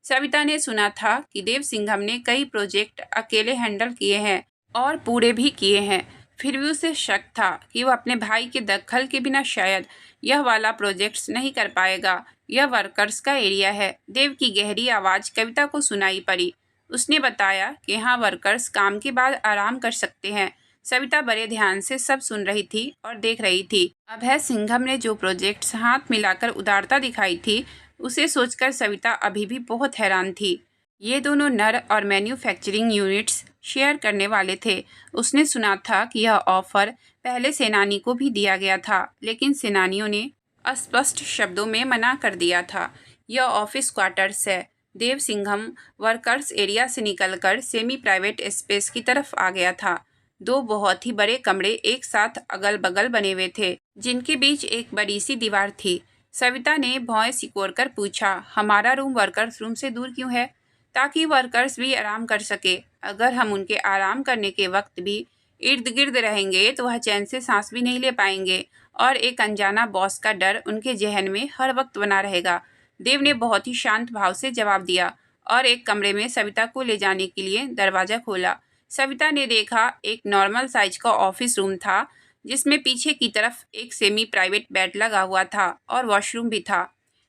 A: सविता ने सुना था कि देव सिंघम ने कई प्रोजेक्ट अकेले हैंडल किए हैं और पूरे भी किए हैं। फिर भी उसे शक था कि वह अपने भाई के दखल के बिना शायद यह वाला प्रोजेक्ट्स नहीं कर पाएगा। यह वर्कर्स का एरिया है। देव की गहरी आवाज़ कविता को सुनाई पड़ी। उसने बताया कि हाँ, वर्कर्स काम के बाद आराम कर सकते हैं। सविता बड़े ध्यान से सब सुन रही थी और देख रही थी। अभय सिंघम ने जो प्रोजेक्ट्स हाथ मिलाकर उदारता दिखाई थी, उसे सोचकर सविता अभी भी बहुत हैरान थी। ये दोनों नर और मैन्युफैक्चरिंग यूनिट्स शेयर करने वाले थे। उसने सुना था कि यह ऑफर पहले सेनानी को भी दिया गया था, लेकिन सेनानियों ने अस्पष्ट शब्दों में मना कर दिया था। यह ऑफिस क्वार्टर्स है। देव सिंघम वर्कर्स एरिया से निकलकर सेमी प्राइवेट स्पेस की तरफ आ गया था। दो बहुत ही बड़े कमरे एक साथ अगल बगल बने हुए थे, जिनके बीच एक बड़ी सी दीवार थी। सविता ने भौं सिकोड़कर पूछा, हमारा रूम वर्कर्स रूम से दूर क्यों है? ताकि वर्कर्स भी आराम कर सके। अगर हम उनके आराम करने के वक्त भी इर्द गिर्द रहेंगे तो वह चैन से सांस भी नहीं ले पाएंगे और एक अनजाना बॉस का डर उनके जहन में हर वक्त बना रहेगा। देव ने बहुत ही शांत भाव से जवाब दिया और एक कमरे में सविता को ले जाने के लिए दरवाजा खोला। सविता ने देखा एक नॉर्मल साइज का ऑफिस रूम था, जिसमें पीछे की तरफ एक सेमी प्राइवेट बेड लगा हुआ था और वॉशरूम भी था।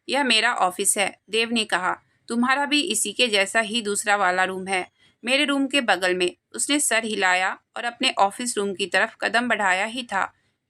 A: यह मेरा ऑफिस है, देव ने कहा। तुम्हारा भी इसी के जैसा ही दूसरा वाला रूम है, मेरे रूम के बगल में। उसने सर हिलाया और अपने ऑफिस रूम की तरफ कदम बढ़ाया ही था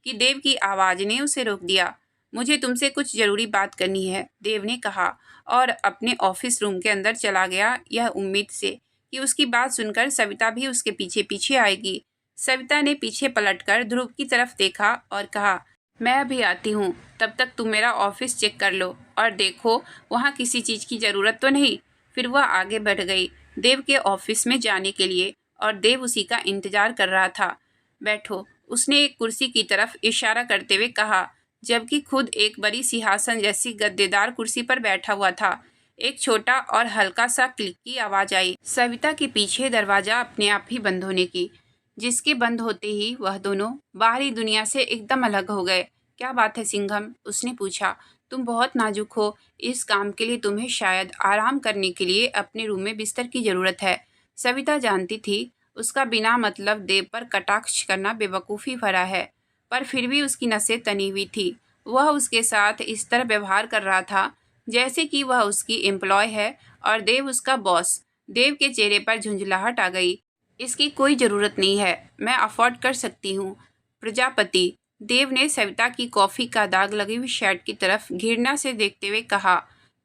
A: कि देव की आवाज़ ने उसे रोक दिया। मुझे तुमसे कुछ ज़रूरी बात करनी है, देव ने कहा और अपने ऑफिस रूम के अंदर चला गया, यह उम्मीद से कि उसकी बात सुनकर सविता भी उसके पीछे पीछे आएगी। सविता ने पीछे पलटकर ध्रुव की तरफ देखा और कहा, मैं अभी आती हूँ, तब तक तुम मेरा ऑफिस चेक कर लो और देखो वहाँ किसी चीज़ की ज़रूरत तो नहीं। फिर वह आगे बढ़ गई देव के ऑफिस में जाने के लिए और देव उसी का इंतजार कर रहा था। बैठो, उसने एक कुर्सी की तरफ इशारा करते हुए कहा, जबकि खुद एक बड़ी सिंहासन जैसी गद्देदार कुर्सी पर बैठा हुआ था। एक छोटा और हल्का सा क्लिक की आवाज़ आई। सविता के पीछे दरवाज़ा अपने आप ही बंद होने की, जिसके बंद होते ही वह दोनों बाहरी दुनिया से एकदम अलग हो गए। क्या बात है सिंघम? उसने पूछा। तुम बहुत नाजुक हो। इस काम के लिए तुम्हें शायद आराम करने के लिए अपने रूम में बिस्तर की ज़रूरत है। सविता जानती थी उसका बिना मतलब देव पर कटाक्ष करना बेवकूफ़ी भरा है, पर फिर भी उसकी नसें तनी हुई थी। वह उसके साथ इस तरह व्यवहार कर रहा था जैसे कि वह उसकी एम्प्लॉय है और देव उसका बॉस। देव के चेहरे पर झुंझलाहट आ गई। इसकी कोई ज़रूरत नहीं है, मैं अफोर्ड कर सकती हूँ। प्रजापति, देव ने सविता की कॉफ़ी का दाग लगी हुई शर्ट की तरफ घृणा से देखते हुए कहा,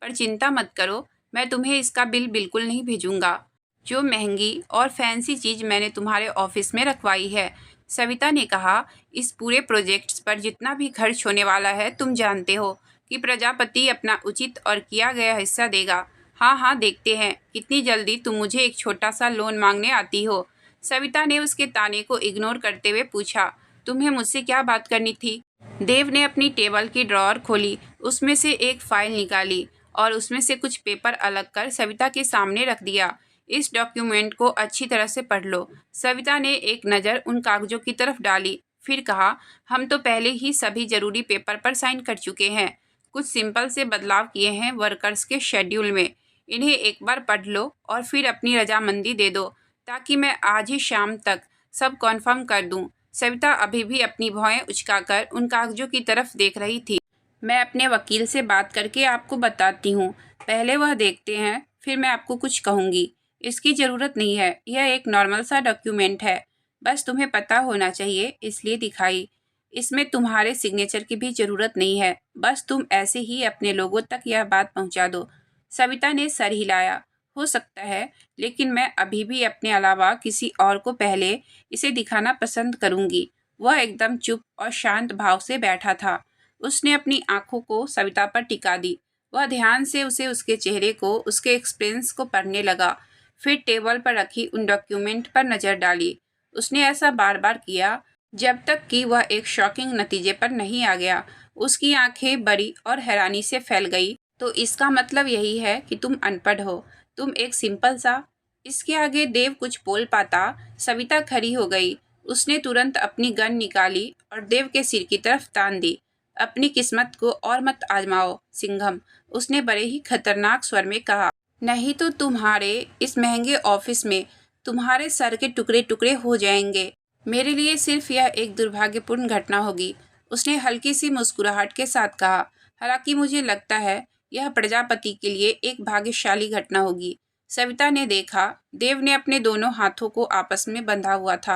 A: पर चिंता मत करो, मैं तुम्हें इसका बिल बिल्कुल नहीं भेजूंगा। जो महंगी और फैंसी चीज़ मैंने तुम्हारे ऑफिस में रखवाई है, सविता ने कहा। इस पूरे प्रोजेक्ट्स पर जितना भी खर्च होने वाला है तुम जानते हो कि प्रजापति अपना उचित और किया गया हिस्सा देगा। हाँ हाँ, देखते हैं कितनी जल्दी तुम मुझे एक छोटा सा लोन मांगने आती हो। सविता ने उसके ताने को इग्नोर करते हुए पूछा, तुम्हें मुझसे क्या बात करनी थी? देव ने अपनी टेबल की ड्रॉअर खोली, उसमें से एक फाइल निकाली और उसमें से कुछ पेपर अलग कर सविता के सामने रख दिया। इस डॉक्यूमेंट को अच्छी तरह से पढ़ लो। सविता ने एक नज़र उन कागजों की तरफ डाली, फिर कहा, हम तो पहले ही सभी जरूरी पेपर पर साइन कर चुके हैं। कुछ सिंपल से बदलाव किए हैं वर्कर्स के शेड्यूल में। इन्हें एक बार पढ़ लो और फिर अपनी रजामंदी दे दो, ताकि मैं आज ही शाम तक सब कॉन्फर्म कर दूं। सविता अभी भी अपनी भौहें उचकाकर उन कागजों की तरफ देख रही थी। मैं अपने वकील से बात करके आपको बताती हूँ, पहले वह देखते हैं, फिर मैं आपको कुछ कहूँगी। इसकी ज़रूरत नहीं है, यह एक नॉर्मल सा डॉक्यूमेंट है, बस तुम्हें पता होना चाहिए इसलिए दिखाई। इसमें तुम्हारे सिग्नेचर की भी ज़रूरत नहीं है, बस तुम ऐसे ही अपने लोगों तक यह बात पहुंचा दो। सविता ने सर हिलाया। हो सकता है, लेकिन मैं अभी भी अपने अलावा किसी और को पहले इसे दिखाना पसंद करूंगी। वह एकदम चुप और शांत भाव से बैठा था। उसने अपनी आंखों को सविता पर टिका दी। वह ध्यान से उसके चेहरे को, उसके एक्सप्रेशंस को पढ़ने लगा, फिर टेबल पर रखी उन डॉक्यूमेंट पर नज़र डाली। उसने ऐसा बार बार किया जब तक कि वह एक शॉकिंग नतीजे पर नहीं आ गया। उसकी आंखें बड़ी और हैरानी से फैल गई। तो इसका मतलब यही है कि तुम अनपढ़ हो, तुम एक सिंपल सा। इसके आगे देव कुछ बोल पाता, सविता खड़ी हो गई। उसने तुरंत अपनी गन निकाली और देव के सिर की तरफ तान दी। अपनी किस्मत को और मत आजमाओ सिंघम, उसने बड़े ही खतरनाक स्वर में कहा, नहीं तो तुम्हारे इस महंगे ऑफिस में तुम्हारे सर के टुकड़े टुकड़े हो जाएंगे। मेरे लिए सिर्फ यह एक दुर्भाग्यपूर्ण घटना होगी, उसने हल्की सी मुस्कुराहट के साथ कहा। हालांकि मुझे लगता है यह प्रजापति के लिए एक भाग्यशाली घटना होगी। सविता ने देखा देव ने अपने दोनों हाथों को आपस में बंधा हुआ था।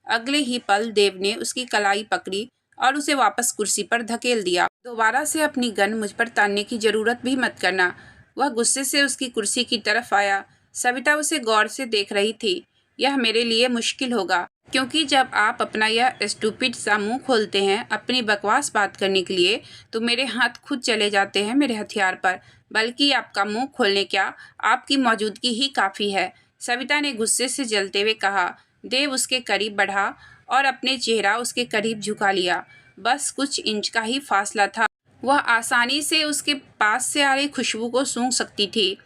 A: अगले ही पल देव ने उसकी कलाई पकड़ी और उसे वापस कुर्सी पर धकेल दिया। दोबारा से अपनी गन मुझ पर तानने की जरूरत भी मत करना। वह गुस्से से उसकी कुर्सी की तरफ आया। सविता उसे गौर से देख रही थी। यह मेरे लिए मुश्किल होगा, क्योंकि जब आप अपना यह स्टूपिड सा मुंह खोलते हैं अपनी बकवास बात करने के लिए, तो मेरे हाथ खुद चले जाते हैं मेरे हथियार पर। बल्कि आपका मुंह खोलने क्या, आपकी मौजूदगी ही काफ़ी है, सविता ने गुस्से से जलते हुए कहा। देव उसके करीब बढ़ा और अपने चेहरा उसके करीब झुका लिया। बस कुछ इंच का ही फासला था। वह आसानी से उसके पास से आ रही खुशबू को सूंघ सकती थी।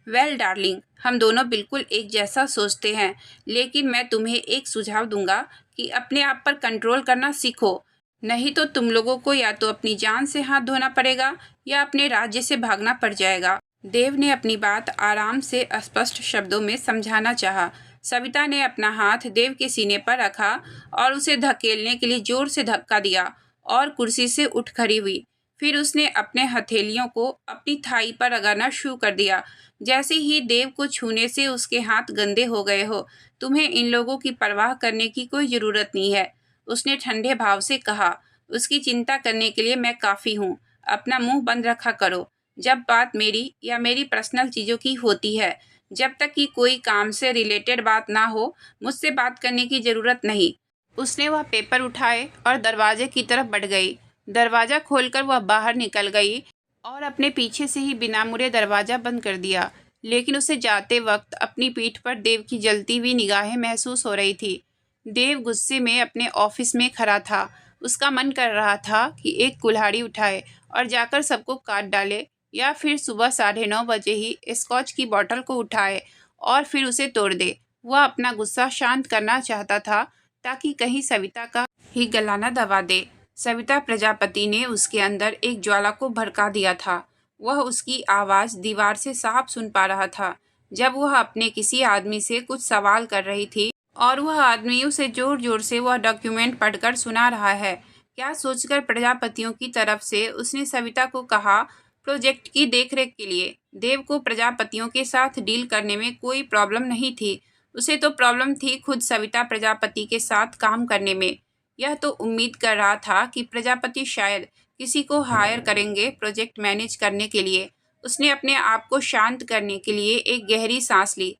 A: वेल डार्लिंग, हम दोनों बिल्कुल एक जैसा सोचते हैं, लेकिन मैं तुम्हें एक सुझाव दूंगा कि अपने आप पर कंट्रोल करना सीखो। नहीं तो तुम लोगों को या तो अपनी जान से हाथ धोना पड़ेगा या अपने राज्य से भागना पड़ जाएगा। देव ने अपनी बात आराम से स्पष्ट शब्दों में समझाना चाहा। सविता ने अपना हाथ देव के सीने पर रखा और उसे धकेलने के लिए जोर से धक्का दिया और कुर्सी से उठ खड़ी हुई। फिर उसने अपने हथेलियों को अपनी थाई पर रगड़ना शुरू कर दिया, जैसे ही देव को छूने से उसके हाथ गंदे हो गए हो। तुम्हें इन लोगों की परवाह करने की कोई ज़रूरत नहीं है, उसने ठंडे भाव से कहा। उसकी चिंता करने के लिए मैं काफ़ी हूँ। अपना मुंह बंद रखा करो जब बात मेरी या मेरी पर्सनल चीज़ों की होती है। जब तक कि कोई काम से रिलेटेड बात ना हो, मुझसे बात करने की ज़रूरत नहीं। उसने वह पेपर उठाए और दरवाजे की तरफ बढ़ गई। दरवाज़ा खोलकर वह बाहर निकल गई और अपने पीछे से ही बिना मुड़े दरवाज़ा बंद कर दिया। लेकिन उसे जाते वक्त अपनी पीठ पर देव की जलती हुई निगाहें महसूस हो रही थी। देव गुस्से में अपने ऑफिस में खड़ा था। उसका मन कर रहा था कि एक कुल्हाड़ी उठाए और जाकर सबको काट डाले, या फिर सुबह 9:30 बजे ही स्कॉच की बोतल को उठाए और फिर उसे तोड़ दे। वह अपना गुस्सा शांत करना चाहता था ताकि कहीं सविता का ही गला न दबा दे। सविता प्रजापति ने उसके अंदर एक ज्वाला को भड़का दिया था। वह उसकी आवाज़ दीवार से साफ सुन पा रहा था जब वह अपने किसी आदमी से कुछ सवाल कर रही थी और वह आदमी उसे जोर जोर से वह डॉक्यूमेंट पढ़कर सुना रहा है। क्या सोचकर प्रजापतियों की तरफ से उसने सविता को कहा, प्रोजेक्ट की देखरेख के लिए। देव को प्रजापतियों के साथ डील करने में कोई प्रॉब्लम नहीं थी, उसे तो प्रॉब्लम थी खुद सविता प्रजापति के साथ काम करने में। यह तो उम्मीद कर रहा था कि प्रजापति शायद किसी को हायर करेंगे प्रोजेक्ट मैनेज करने के लिए। उसने अपने आप को शांत करने के लिए एक गहरी सांस ली।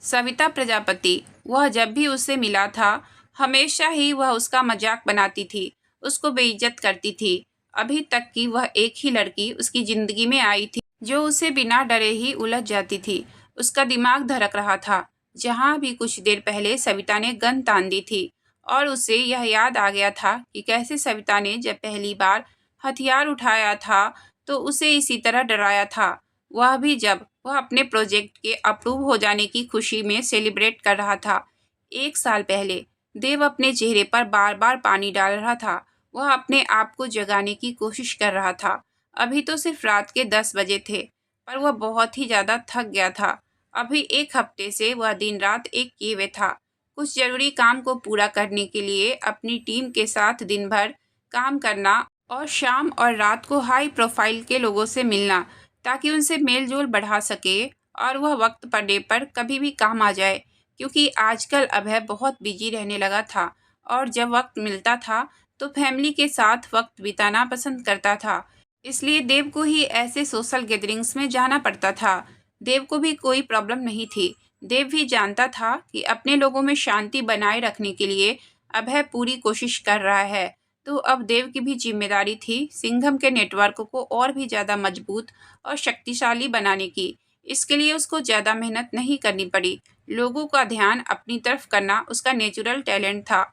A: सविता प्रजापति, वह जब भी उससे मिला था हमेशा ही वह उसका मजाक बनाती थी, उसको बेइज्जत करती थी। अभी तक कि वह एक ही लड़की उसकी ज़िंदगी में आई थी जो उसे बिना डरे ही उलझ जाती थी। उसका दिमाग धड़क रहा था जहाँ भी कुछ देर पहले सविता ने गन तान दी थी, और उसे यह याद आ गया था कि कैसे सविता ने जब पहली बार हथियार उठाया था तो उसे इसी तरह डराया था। वह भी जब वह अपने प्रोजेक्ट के अप्रूव हो जाने की खुशी में सेलिब्रेट कर रहा था। 1 साल पहले देव अपने चेहरे पर बार बार पानी डाल रहा था। वह अपने आप को जगाने की कोशिश कर रहा था। अभी तो सिर्फ रात के 10 बजे थे, पर वह बहुत ही ज़्यादा थक गया था। अभी 1 हफ्ते से वह दिन रात एक किए हुए था, कुछ ज़रूरी काम को पूरा करने के लिए अपनी टीम के साथ दिन भर काम करना और शाम और रात को हाई प्रोफाइल के लोगों से मिलना ताकि उनसे मेल जोल बढ़ा सके और वह वक्त पड़ने पर कभी भी काम आ जाए। क्योंकि आजकल अभय बहुत बिजी रहने लगा था और जब वक्त मिलता था तो फैमिली के साथ वक्त बिताना पसंद करता था। इसलिए देव को ही ऐसे सोशल गैदरिंग्स में जाना पड़ता था। देव को भी कोई प्रॉब्लम नहीं थी। देव भी जानता था कि अपने लोगों में शांति बनाए रखने के लिए अभय पूरी कोशिश कर रहा है। तो अब देव की भी जिम्मेदारी थी सिंघम के नेटवर्क को और भी ज़्यादा मजबूत और शक्तिशाली बनाने की। इसके लिए उसको ज़्यादा मेहनत नहीं करनी पड़ी। लोगों का ध्यान अपनी तरफ करना उसका नेचुरल टैलेंट था।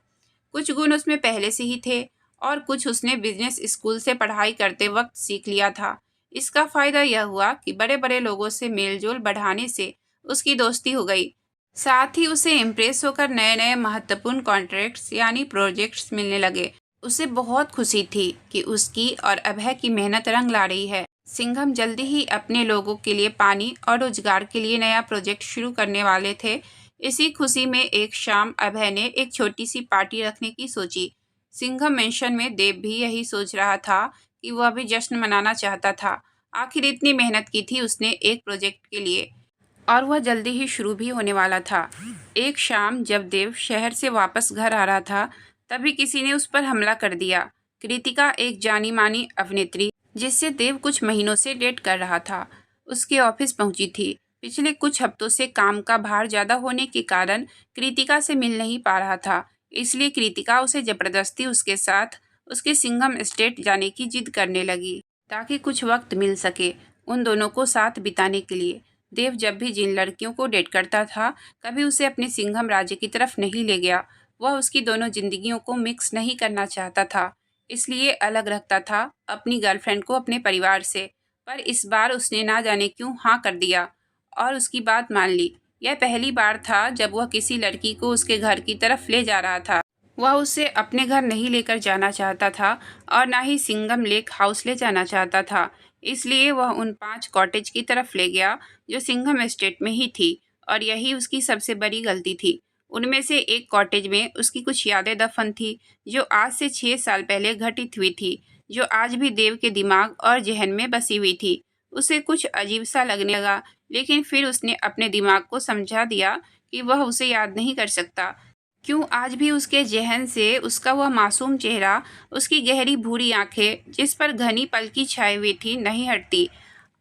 A: कुछ गुण उसमें पहले से ही थे और कुछ उसने बिजनेस स्कूल से पढ़ाई करते वक्त सीख लिया था। इसका फ़ायदा यह हुआ कि बड़े बड़े लोगों से मेलजोल बढ़ाने से उसकी दोस्ती हो गई। साथ ही उसे इम्प्रेस होकर नए नए महत्वपूर्ण कॉन्ट्रैक्ट्स यानी प्रोजेक्ट्स मिलने लगे। उसे बहुत खुशी थी कि उसकी और अभय की मेहनत रंग ला रही है। सिंघम जल्दी ही अपने लोगों के लिए पानी और रोजगार के लिए नया प्रोजेक्ट शुरू करने वाले थे। इसी खुशी में एक शाम अभय ने एक छोटी सी पार्टी रखने की सोची। सिंघम मेंशन में देव भी यही सोच रहा था कि वह भी जश्न मनाना चाहता था। आखिर इतनी मेहनत की थी उसने एक प्रोजेक्ट के लिए और वह जल्दी ही शुरू भी होने वाला था। एक शाम जब देव शहर से वापस घर आ रहा था तभी किसी ने उस पर हमला कर दिया। कृतिका एक जानी मानी अभिनेत्री जिससे देव कुछ महीनों से डेट कर रहा था, उसके ऑफिस पहुंची थी। पिछले कुछ हफ्तों से काम का भार ज़्यादा होने के कारण कृतिका से मिल नहीं पा रहा था। इसलिए कृतिका उसे जबरदस्ती उसके साथ उसके सिंघम एस्टेट जाने की जिद करने लगी, ताकि कुछ वक्त मिल सके उन दोनों को साथ बिताने के लिए। देव जब भी जिन लड़कियों को डेट करता था, कभी उसे अपने सिंघम राज्य की तरफ नहीं ले गया। वह उसकी दोनों जिंदगियों को मिक्स नहीं करना चाहता था, इसलिए अलग रखता था अपनी गर्लफ्रेंड को अपने परिवार से। पर इस बार उसने ना जाने क्यों हाँ कर दिया और उसकी बात मान ली। यह पहली बार था जब वह किसी लड़की को उसके घर की तरफ ले जा रहा था। वह उसे अपने घर नहीं लेकर जाना चाहता था और ना ही सिंघम लेक हाउस ले जाना चाहता था। इसलिए वह उन 5 कॉटेज की तरफ ले गया जो सिंघम एस्टेट में ही थी, और यही उसकी सबसे बड़ी गलती थी। उनमें से एक कॉटेज में उसकी कुछ यादें दफन थी, जो आज से 6 साल पहले घटित हुई थी, जो आज भी देव के दिमाग और जहन में बसी हुई थी। उसे कुछ अजीब सा लगने लगा, लेकिन फिर उसने अपने दिमाग को समझा दिया कि वह उसे याद नहीं कर सकता। क्यों आज भी उसके जहन से उसका वह मासूम चेहरा, उसकी गहरी भूरी आंखें जिस पर घनी पलकी छाई हुई थी, नहीं हटती।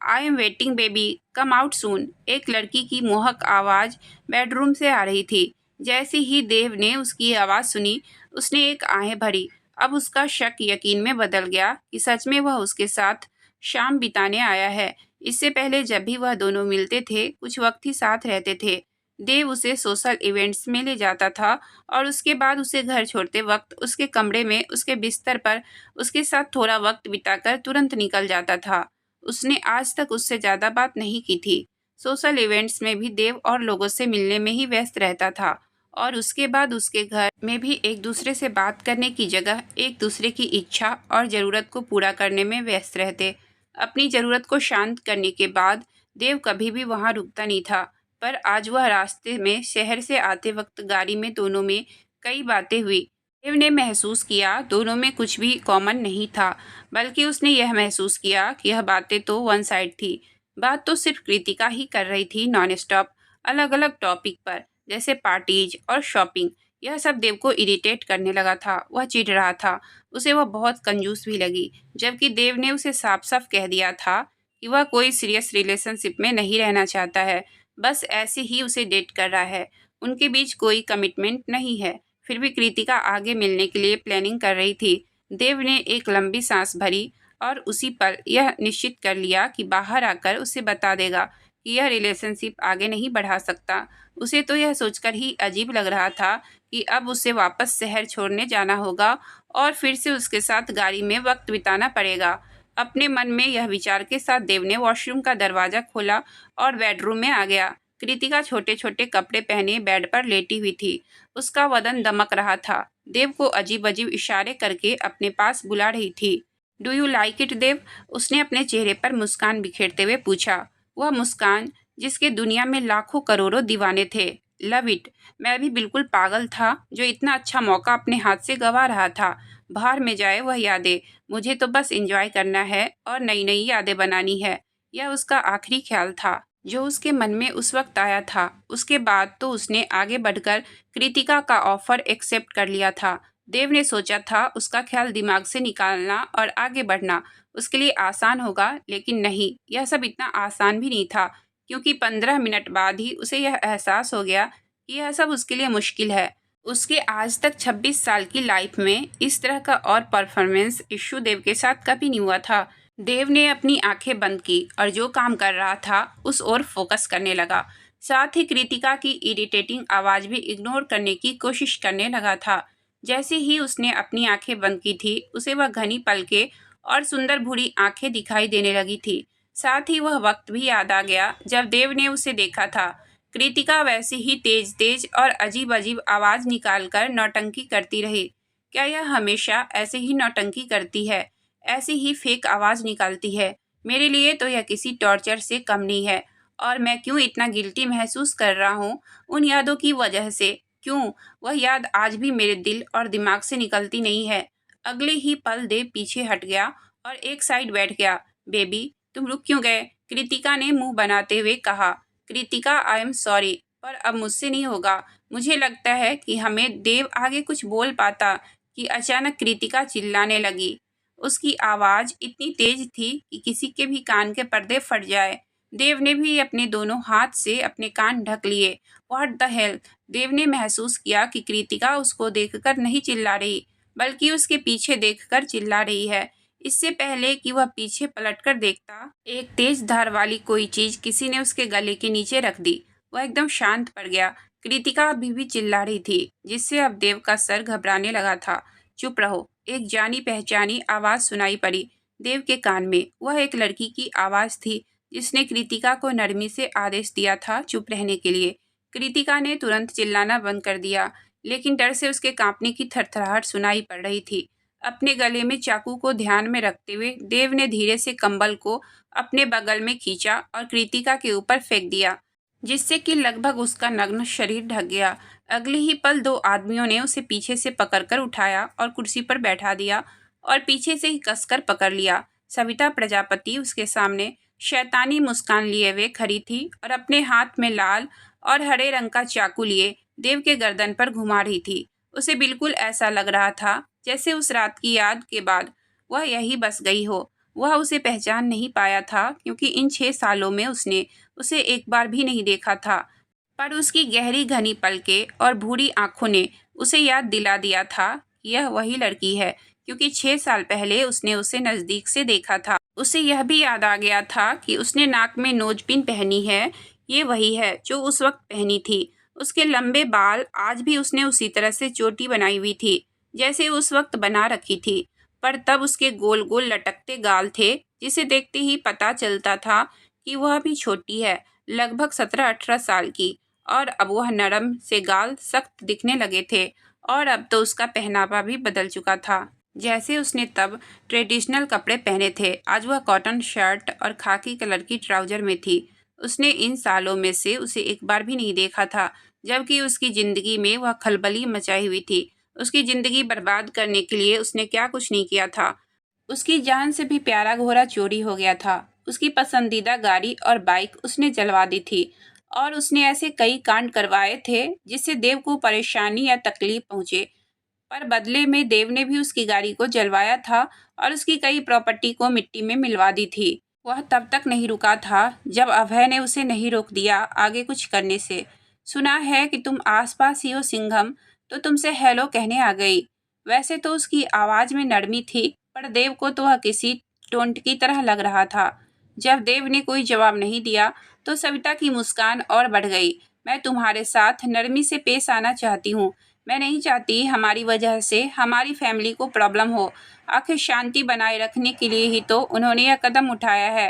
A: I am waiting baby, come out soon, एक लड़की की मोहक आवाज़ बेडरूम से आ रही थी। जैसे ही देव ने उसकी आवाज़ सुनी, उसने एक आहें भरी। अब उसका शक यकीन में बदल गया कि सच में वह उसके साथ शाम बिताने आया है। इससे पहले जब भी वह दोनों मिलते थे, कुछ वक्त ही साथ रहते थे। देव उसे सोशल इवेंट्स में ले जाता था और उसके बाद उसे घर छोड़ते वक्त उसके कमरे में उसके बिस्तर पर उसके साथ थोड़ा वक्त बिताकर तुरंत निकल जाता था। उसने आज तक उससे ज़्यादा बात नहीं की थी। सोशल इवेंट्स में भी देव और लोगों से मिलने में ही व्यस्त रहता था, और उसके बाद उसके घर में भी एक दूसरे से बात करने की जगह एक दूसरे की इच्छा और ज़रूरत को पूरा करने में व्यस्त रहते। अपनी ज़रूरत को शांत करने के बाद देव कभी भी वहाँ रुकता नहीं था। पर आज वह रास्ते में शहर से आते वक्त गाड़ी में दोनों में कई बातें हुई। देव ने महसूस किया दोनों में कुछ भी कॉमन नहीं था, बल्कि उसने यह महसूस किया कि यह बातें तो वन साइड थी। बात तो सिर्फ कृतिका ही कर रही थी, नॉन स्टॉप, अलग अलग टॉपिक पर, जैसे पार्टीज और शॉपिंग। यह सब देव को इरिटेट करने लगा था। वह चिढ़ रहा था। उसे वह बहुत कंजूस भी लगी, जबकि देव ने उसे साफ साफ कह दिया था कि वह कोई सीरियस रिलेशनशिप में नहीं रहना चाहता है, बस ऐसे ही उसे डेट कर रहा है। उनके बीच कोई कमिटमेंट नहीं है। फिर भी कृतिका आगे मिलने के लिए प्लानिंग कर रही थी। देव ने एक लंबी सांस भरी और उसी पल यह निश्चित कर लिया कि बाहर आकर उसे बता देगा कि यह रिलेशनशिप आगे नहीं बढ़ा सकता। उसे तो यह सोचकर ही अजीब लग रहा था कि अब उसे वापस शहर छोड़ने जाना होगा और फिर से उसके साथ गाड़ी में वक्त बिताना पड़ेगा। अपने मन में यह विचार के साथ देव ने वॉशरूम का दरवाज़ा खोला और बेडरूम में आ गया। कृतिका छोटे छोटे कपड़े पहने बेड पर लेटी हुई थी। उसका बदन दमक रहा था। देव को अजीब अजीब इशारे करके अपने पास बुला रही थी। डू यू लाइक इट देव? उसने अपने चेहरे पर मुस्कान बिखेरते हुए पूछा। वह मुस्कान जिसके दुनिया में लाखों करोड़ों दीवाने थे। Love it. मैं भी बिल्कुल पागल था जो इतना अच्छा मौका अपने हाथ से गंवा रहा था। बाहर में जाए वह यादें, मुझे तो बस एंजॉय करना है और नई नई यादें बनानी है। यह उसका आखिरी ख्याल था जो उसके मन में उस वक्त आया था। उसके बाद तो उसने आगे बढ़कर कृतिका का ऑफर एक्सेप्ट कर लिया था। देव ने सोचा था उसका ख्याल दिमाग से निकालना और आगे बढ़ना उसके लिए आसान होगा, लेकिन नहीं, यह सब इतना आसान भी नहीं था, क्योंकि 15 मिनट बाद ही उसे यह एहसास हो गया कि यह सब उसके लिए मुश्किल है। उसके आज तक 26 साल की लाइफ में इस तरह का और परफॉर्मेंस इश्यू देव के साथ कभी नहीं हुआ था। देव ने अपनी आंखें बंद की और जो काम कर रहा था उस ओर फोकस करने लगा। साथ ही कृतिका की इरिटेटिंग आवाज़ भी इग्नोर करने की कोशिश करने लगा था। जैसे ही उसने अपनी आंखें बंद की थी, उसे वह घनी पलकें और सुंदर भूरी आंखें दिखाई देने लगी थी। साथ ही वह वक्त भी याद आ गया जब देव ने उसे देखा था। कृतिका वैसे ही तेज तेज और अजीब अजीब आवाज़ निकालकर नौटंकी करती रही। क्या यह हमेशा ऐसे ही नौटंकी करती है, ऐसी ही फेक आवाज़ निकालती है? मेरे लिए तो यह किसी टॉर्चर से कम नहीं है। और मैं क्यों इतना गिल्टी महसूस कर रहा हूँ उन यादों की वजह से? क्यों वह याद आज भी मेरे दिल और दिमाग से निकलती नहीं है? अगले ही पल देव पीछे हट गया और एक साइड बैठ गया। बेबी, तुम रुक क्यों गए? कृतिका ने मुंह बनाते हुए कहा। कृतिका, आई एम सॉरी, पर अब मुझसे नहीं होगा। मुझे लगता है कि हमें देव आगे कुछ बोल पाता कि अचानक कृतिका चिल्लाने लगी। उसकी आवाज़ इतनी तेज थी कि किसी के भी कान के पर्दे फट जाए। देव ने भी अपने दोनों हाथ से अपने कान ढक लिए। What the hell! देव ने महसूस किया कि कृतिका उसको देखकर नहीं चिल्ला रही, बल्कि उसके पीछे देखकर चिल्ला रही है। इससे पहले कि वह पीछे पलटकर देखता, एक तेज धार वाली कोई चीज किसी ने उसके गले के नीचे रख दी। वह एकदम शांत पड़ गया। कृतिका अभी भी चिल्ला रही थी, जिससे अब देव का सर घबराने लगा था। चुप रहो! एक जानी पहचानी आवाज सुनाई पड़ी देव के कान में। वह एक लड़की की आवाज थी, जिसने कृतिका को नरमी से आदेश दिया था चुप रहने के लिए। कृतिका ने तुरंत चिल्लाना बंद कर दिया, लेकिन डर से उसके कांपने की थरथराहट सुनाई पड़ रही थी। अपने गले में चाकू को ध्यान में रखते हुए देव ने धीरे से कंबल को अपने बगल में खींचा और कृतिका के ऊपर फेंक दिया, जिससे कि लगभग उसका नग्न शरीर ढक गया। अगले ही पल दो आदमियों ने उसे पीछे से पकड़कर उठाया और कुर्सी पर बैठा दिया और पीछे से ही कसकर पकड़ लिया। सविता प्रजापति उसके सामने शैतानी मुस्कान लिए हुए खड़ी थी और अपने हाथ में लाल और हरे रंग का चाकू लिए देव के गर्दन पर घुमा रही थी। उसे बिल्कुल ऐसा लग रहा था जैसे उस रात की याद के बाद वह यहीं बस गई हो। वह उसे पहचान नहीं पाया था, क्योंकि इन 6 सालों में उसने उसे एक बार भी नहीं देखा था, पर उसकी गहरी घनी पलकें और भूरी आंखों ने उसे याद दिला दिया था कि यह वही लड़की है, क्योंकि 6 साल पहले उसने उसे नज़दीक से देखा था। उसे यह भी याद आ गया था कि उसने नाक में नोजपिन पहनी है, ये वही है जो उस वक्त पहनी थी। उसके लंबे बाल आज भी उसने उसी तरह से चोटी बनाई हुई थी, जैसे उस वक्त बना रखी थी, पर तब उसके गोल गोल लटकते गाल थे, जिसे देखते ही पता चलता था कि वह भी छोटी है, लगभग 17-18 साल की। और अब वह नरम से गाल सख्त दिखने लगे थे, और अब तो उसका पहनावा भी बदल चुका था। जैसे उसने तब ट्रेडिशनल कपड़े पहने थे, आज वह कॉटन शर्ट और खाकी कलर की ट्राउजर में थी। उसने इन सालों में से उसे एक बार भी नहीं देखा था, जबकि उसकी ज़िंदगी में वह खलबली मचाई हुई थी। उसकी ज़िंदगी बर्बाद करने के लिए उसने क्या कुछ नहीं किया था। उसकी जान से भी प्यारा घोड़ा चोरी हो गया था। उसकी पसंदीदा गाड़ी और बाइक उसने जलवा दी थी, और उसने ऐसे कई कांड करवाए थे जिससे देव को परेशानी या तकलीफ पहुंचे। पर बदले में देव ने भी उसकी गाड़ी को जलवाया था और उसकी कई प्रॉपर्टी को मिट्टी में मिलवा दी थी। वह तब तक नहीं रुका था जब अभय ने उसे नहीं रोक दिया आगे कुछ करने से। सुना है कि तुम आसपास ही हो सिंघम, तो तुमसे हेलो कहने आ गई। वैसे तो उसकी आवाज़ में नरमी थी, पर देव को तो वह किसी टोंट की तरह लग रहा था। जब देव ने कोई जवाब नहीं दिया तो सविता की मुस्कान और बढ़ गई। मैं तुम्हारे साथ नरमी से पेश आना चाहती हूँ। मैं नहीं चाहती हमारी वजह से हमारी फैमिली को प्रॉब्लम हो। आखिर शांति बनाए रखने के लिए ही तो उन्होंने यह कदम उठाया है।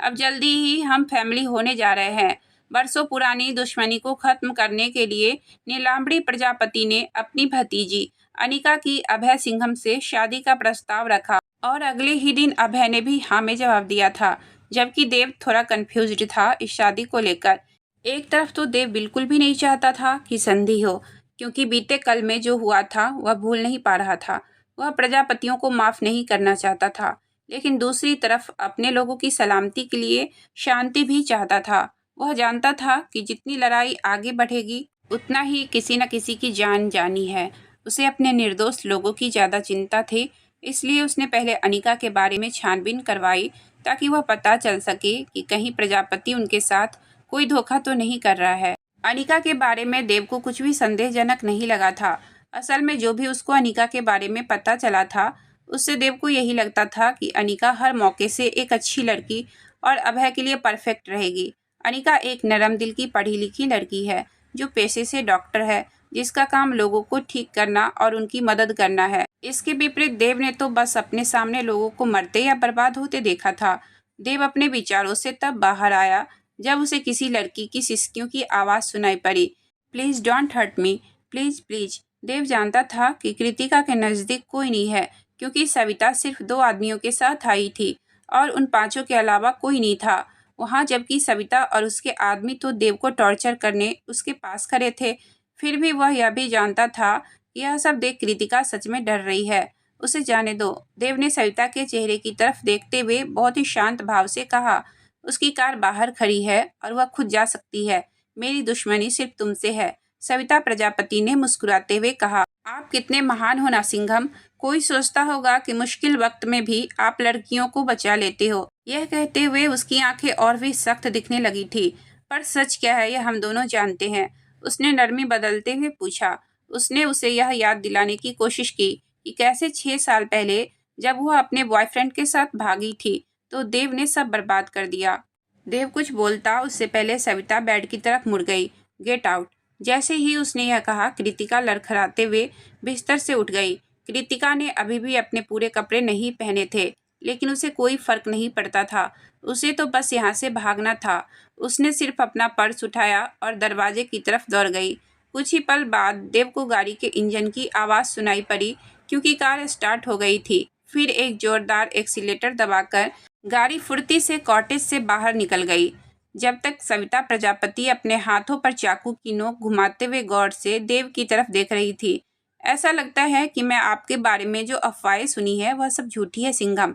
A: अब जल्दी ही हम फैमिली होने जा रहे हैं। बरसों पुरानी दुश्मनी को खत्म करने के लिए नीलांबरी प्रजापति ने अपनी भतीजी अनिका की अभय सिंघम से शादी का प्रस्ताव रखा, और अगले ही दिन अभय ने भी हाँ में जवाब दिया था, जबकि देव थोड़ा कंफ्यूज्ड था इस शादी को लेकर। एक तरफ तो देव बिल्कुल भी नहीं चाहता था कि संधि हो, क्योंकि बीते कल में जो हुआ था वह भूल नहीं पा रहा था। वह प्रजापतियों को माफ़ नहीं करना चाहता था, लेकिन दूसरी तरफ अपने लोगों की सलामती के लिए शांति भी चाहता था। वह जानता था कि जितनी लड़ाई आगे बढ़ेगी, उतना ही किसी न किसी की जान जानी है। उसे अपने निर्दोष लोगों की ज़्यादा चिंता थी, इसलिए उसने पहले अनिका के बारे में छानबीन करवाई, ताकि वह पता चल सके कि कहीं प्रजापति उनके साथ कोई धोखा तो नहीं कर रहा है। अनिका के बारे में देव को कुछ भी संदेहजनक नहीं लगा था। असल में जो भी उसको अनिका के बारे में पता चला था, उससे देव को यही लगता था कि अनिका हर मौके से एक अच्छी लड़की और अभय के लिए परफेक्ट रहेगी। अनिका एक नरम दिल की पढ़ी लिखी लड़की है, जो पेशे से डॉक्टर है, जिसका काम लोगों को ठीक करना और उनकी मदद करना है। इसके विपरीत देव ने तो बस अपने सामने लोगों को मरते या बर्बाद होते देखा था। देव अपने विचारों से तब बाहर आया जब उसे किसी लड़की की सिसकियों की आवाज़ सुनाई पड़ी। Please don't hurt me, please please. Dev जानता था कि कृतिका के नज़दीक कोई नहीं है, क्योंकि सविता सिर्फ 2 आदमियों के साथ आई थी और उन 5 के अलावा कोई नहीं था वहाँ, जबकि सविता और उसके आदमी तो देव को टॉर्चर करने उसके पास खड़े थे। फिर भी वह यह भी जानता था कि यह सब देख कृतिका सच में डर रही है। उसे जाने दो, देव ने सविता के चेहरे की तरफ देखते हुए बहुत ही शांत भाव से कहा। उसकी कार बाहर खड़ी है और वह खुद जा सकती है। मेरी दुश्मनी सिर्फ तुमसे है, सविता प्रजापति ने मुस्कुराते हुए कहा। आप कितने महान हो ना सिंघम। कोई सोचता होगा कि मुश्किल वक्त में भी आप लड़कियों को बचा लेते हो। यह कहते हुए उसकी आंखें और भी सख्त दिखने लगी थी। पर सच क्या है यह हम दोनों जानते हैं, उसने नरमी बदलते हुए पूछा। उसने उसे यह याद दिलाने की कोशिश की कि कैसे 6 साल पहले जब वह अपने बॉयफ्रेंड के साथ भागी थी तो देव ने सब बर्बाद कर दिया। देव कुछ बोलता उससे पहले सविता बेड की तरफ मुड़ गई। Get out. जैसे ही उसने यह कहा कृतिका लड़खड़ाते हुए बिस्तर से उठ गई। कृतिका ने अभी भी अपने पूरे कपड़े नहीं पहने थे, लेकिन उसे कोई फर्क नहीं पड़ता था। उसे तो बस यहाँ से भागना था। उसने सिर्फ अपना पर्स उठाया और दरवाजे की तरफ दौड़ गई। कुछ ही पल बाद देव को गाड़ी के इंजन की आवाज़ सुनाई पड़ी, क्योंकि कार स्टार्ट हो गई थी। फिर एक जोरदार एक्सीलेटर दबाकर गाड़ी फुर्ती से कॉटेज से बाहर निकल गई। जब तक सविता प्रजापति अपने हाथों पर चाकू की नोक घुमाते हुए गौर से देव की तरफ देख रही थी। ऐसा लगता है कि मैं आपके बारे में जो अफवाहें सुनी है वह सब झूठी है सिंघम।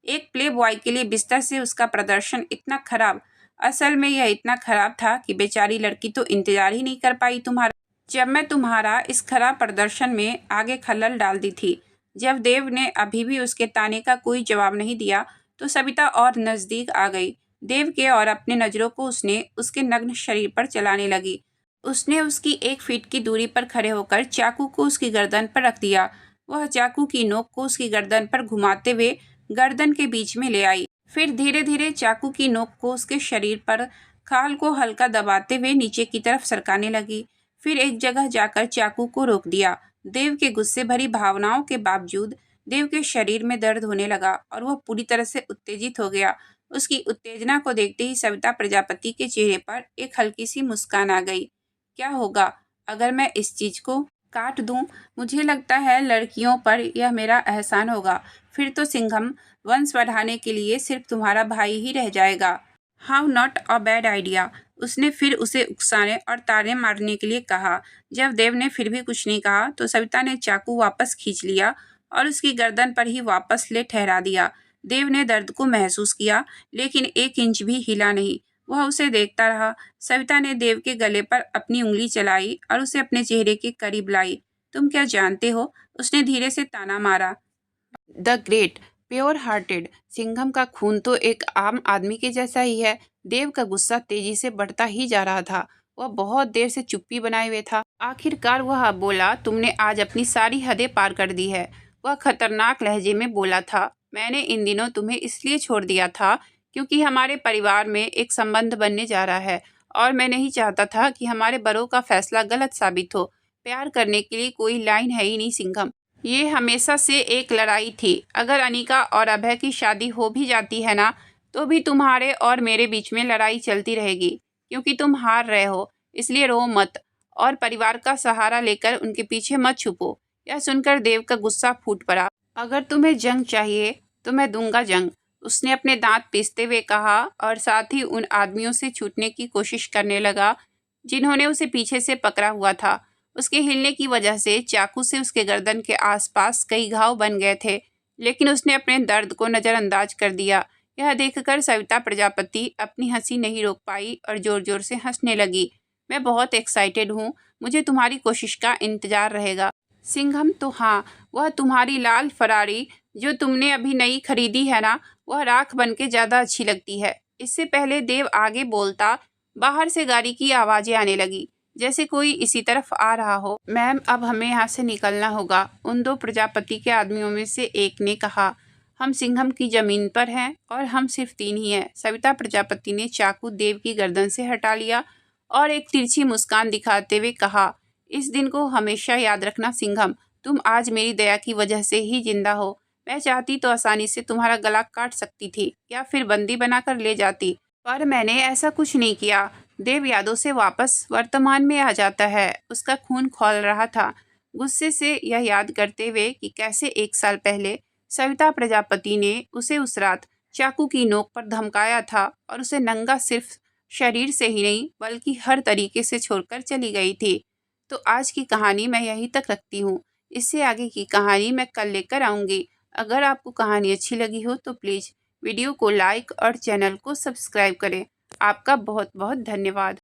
A: एक प्ले बॉय के लिए बिस्तर से उसका प्रदर्शन इतना खराब। असल में यह इतना खराब था कि बेचारी लड़की तो इंतजार ही नहीं कर पाई तुम्हारा, जब मैं तुम्हारा इस खराब प्रदर्शन में आगे खलल डाल दी थी। जब देव ने अभी भी उसके ताने का कोई जवाब नहीं दिया तो सविता और नज़दीक आ गई देव के और अपने नज़रों को उसने उसके नग्न शरीर पर चलाने लगी। उसने उसकी 1 फीट की दूरी पर खड़े होकर चाकू को उसकी गर्दन पर रख दिया। वह चाकू की नोक को उसकी गर्दन पर घुमाते हुए गर्दन के बीच में ले आई। फिर धीरे धीरे चाकू की नोक को उसके शरीर पर खाल को हल्का दबाते हुए नीचे की तरफ सरकाने लगी। फिर एक जगह जाकर चाकू को रोक दिया। देव के गुस्से भरी भावनाओं के बावजूद देव के शरीर में दर्द होने लगा और वह पूरी तरह से उत्तेजित हो गया। उसकी उत्तेजना को देखते ही सविता प्रजापति के चेहरे पर एक हल्की सी मुस्कान आ गई। क्या होगा अगर मैं इस चीज को काट दूं? मुझे लगता है लड़कियों पर यह मेरा एहसान होगा। फिर तो सिंघम वंश बढ़ाने के लिए सिर्फ तुम्हारा भाई ही रह जाएगा। How not a bad idea. उसने फिर उसे उकसाने और ताने मारने के लिए कहा। जब देव ने फिर भी कुछ नहीं कहा तो सविता ने चाकू वापस खींच लिया और उसकी गर्दन पर ही वापस ले ठहरा दिया। देव ने दर्द को महसूस किया, लेकिन 1 इंच भी हिला नहीं। वह उसे देखता रहा। सविता ने देव के गले पर अपनी उंगली चलाई और उसे अपने चेहरे के करीब लाई। तुम क्या जानते हो? उसने धीरे से ताना मारा। The great pure hearted. Singham का खून तो एक आम आदमी के जैसा ही है। देव का गुस्सा तेजी से बढ़ता ही जा रहा था। वह बहुत देर से चुप्पी बनाए हुए था। आखिरकार वह बोला, तुमने आज अपनी सारी हदें पार कर दी है। वह खतरनाक लहजे में बोला था। मैंने इन दिनों तुम्हें इसलिए छोड़ दिया था क्योंकि हमारे परिवार में एक संबंध बनने जा रहा है और मैं नहीं चाहता था कि हमारे बड़ों का फैसला गलत साबित हो। प्यार करने के लिए कोई लाइन है ही नहीं सिंघम। ये हमेशा से एक लड़ाई थी। अगर अनिका और अभय की शादी हो भी जाती है ना, तो भी तुम्हारे और मेरे बीच में लड़ाई चलती रहेगी, क्योंकि तुम हार रहे हो। इसलिए रो मत और परिवार का सहारा लेकर उनके पीछे मत छुपो। यह सुनकर देव का गुस्सा फूट पड़ा। अगर तुम्हें जंग चाहिए तो मैं दूंगा जंग, उसने अपने दांत पीसते हुए कहा और साथ ही उन आदमियों से छूटने की कोशिश करने लगा जिन्होंने उसे पीछे से पकड़ा हुआ था। उसके हिलने की वजह से चाकू से उसके गर्दन के आसपास कई घाव बन गए थे, लेकिन उसने अपने दर्द को नज़रअंदाज कर दिया। यह देखकर सविता प्रजापति अपनी हंसी नहीं रोक पाई और जोर जोर से हंसने लगी। मैं बहुत एक्साइटेड हूँ, मुझे तुम्हारी कोशिश का इंतजार रहेगा। सिंघम तो हाँ, वह तुम्हारी लाल फरारी जो तुमने अभी नई खरीदी है ना, वह राख बन के ज़्यादा अच्छी लगती है। इससे पहले देव आगे बोलता, बाहर से गाड़ी की आवाज़ें आने लगी, जैसे कोई इसी तरफ आ रहा हो। मैम, अब हमें यहाँ से निकलना होगा, उन 2 प्रजापति के आदमियों में से एक ने कहा। हम सिंघम की जमीन पर हैं और हम सिर्फ 3 ही हैं। सविता प्रजापति ने चाकू देव की गर्दन से हटा लिया और एक तिरछी मुस्कान दिखाते हुए कहा, इस दिन को हमेशा याद रखना सिंघम, तुम आज मेरी दया की वजह से ही जिंदा हो। मैं चाहती तो आसानी से तुम्हारा गला काट सकती थी या फिर बंदी बनाकर ले जाती, पर मैंने ऐसा कुछ नहीं किया। देव यादों से वापस वर्तमान में आ जाता है। उसका खून खौल रहा था, गुस्से से यह याद करते हुए कि कैसे 1 साल पहले सविता प्रजापति ने उसे उस रात चाकू की नोक पर धमकाया था और उसे नंगा सिर्फ शरीर से ही नहीं बल्कि हर तरीके से छोड़कर चली गई थी। तो आज की कहानी मैं यहीं तक रखती हूँ। इससे आगे की कहानी मैं कल लेकर आऊँगी। अगर आपको कहानी अच्छी लगी हो तो प्लीज़ वीडियो को लाइक और चैनल को सब्सक्राइब करें। आपका बहुत बहुत धन्यवाद।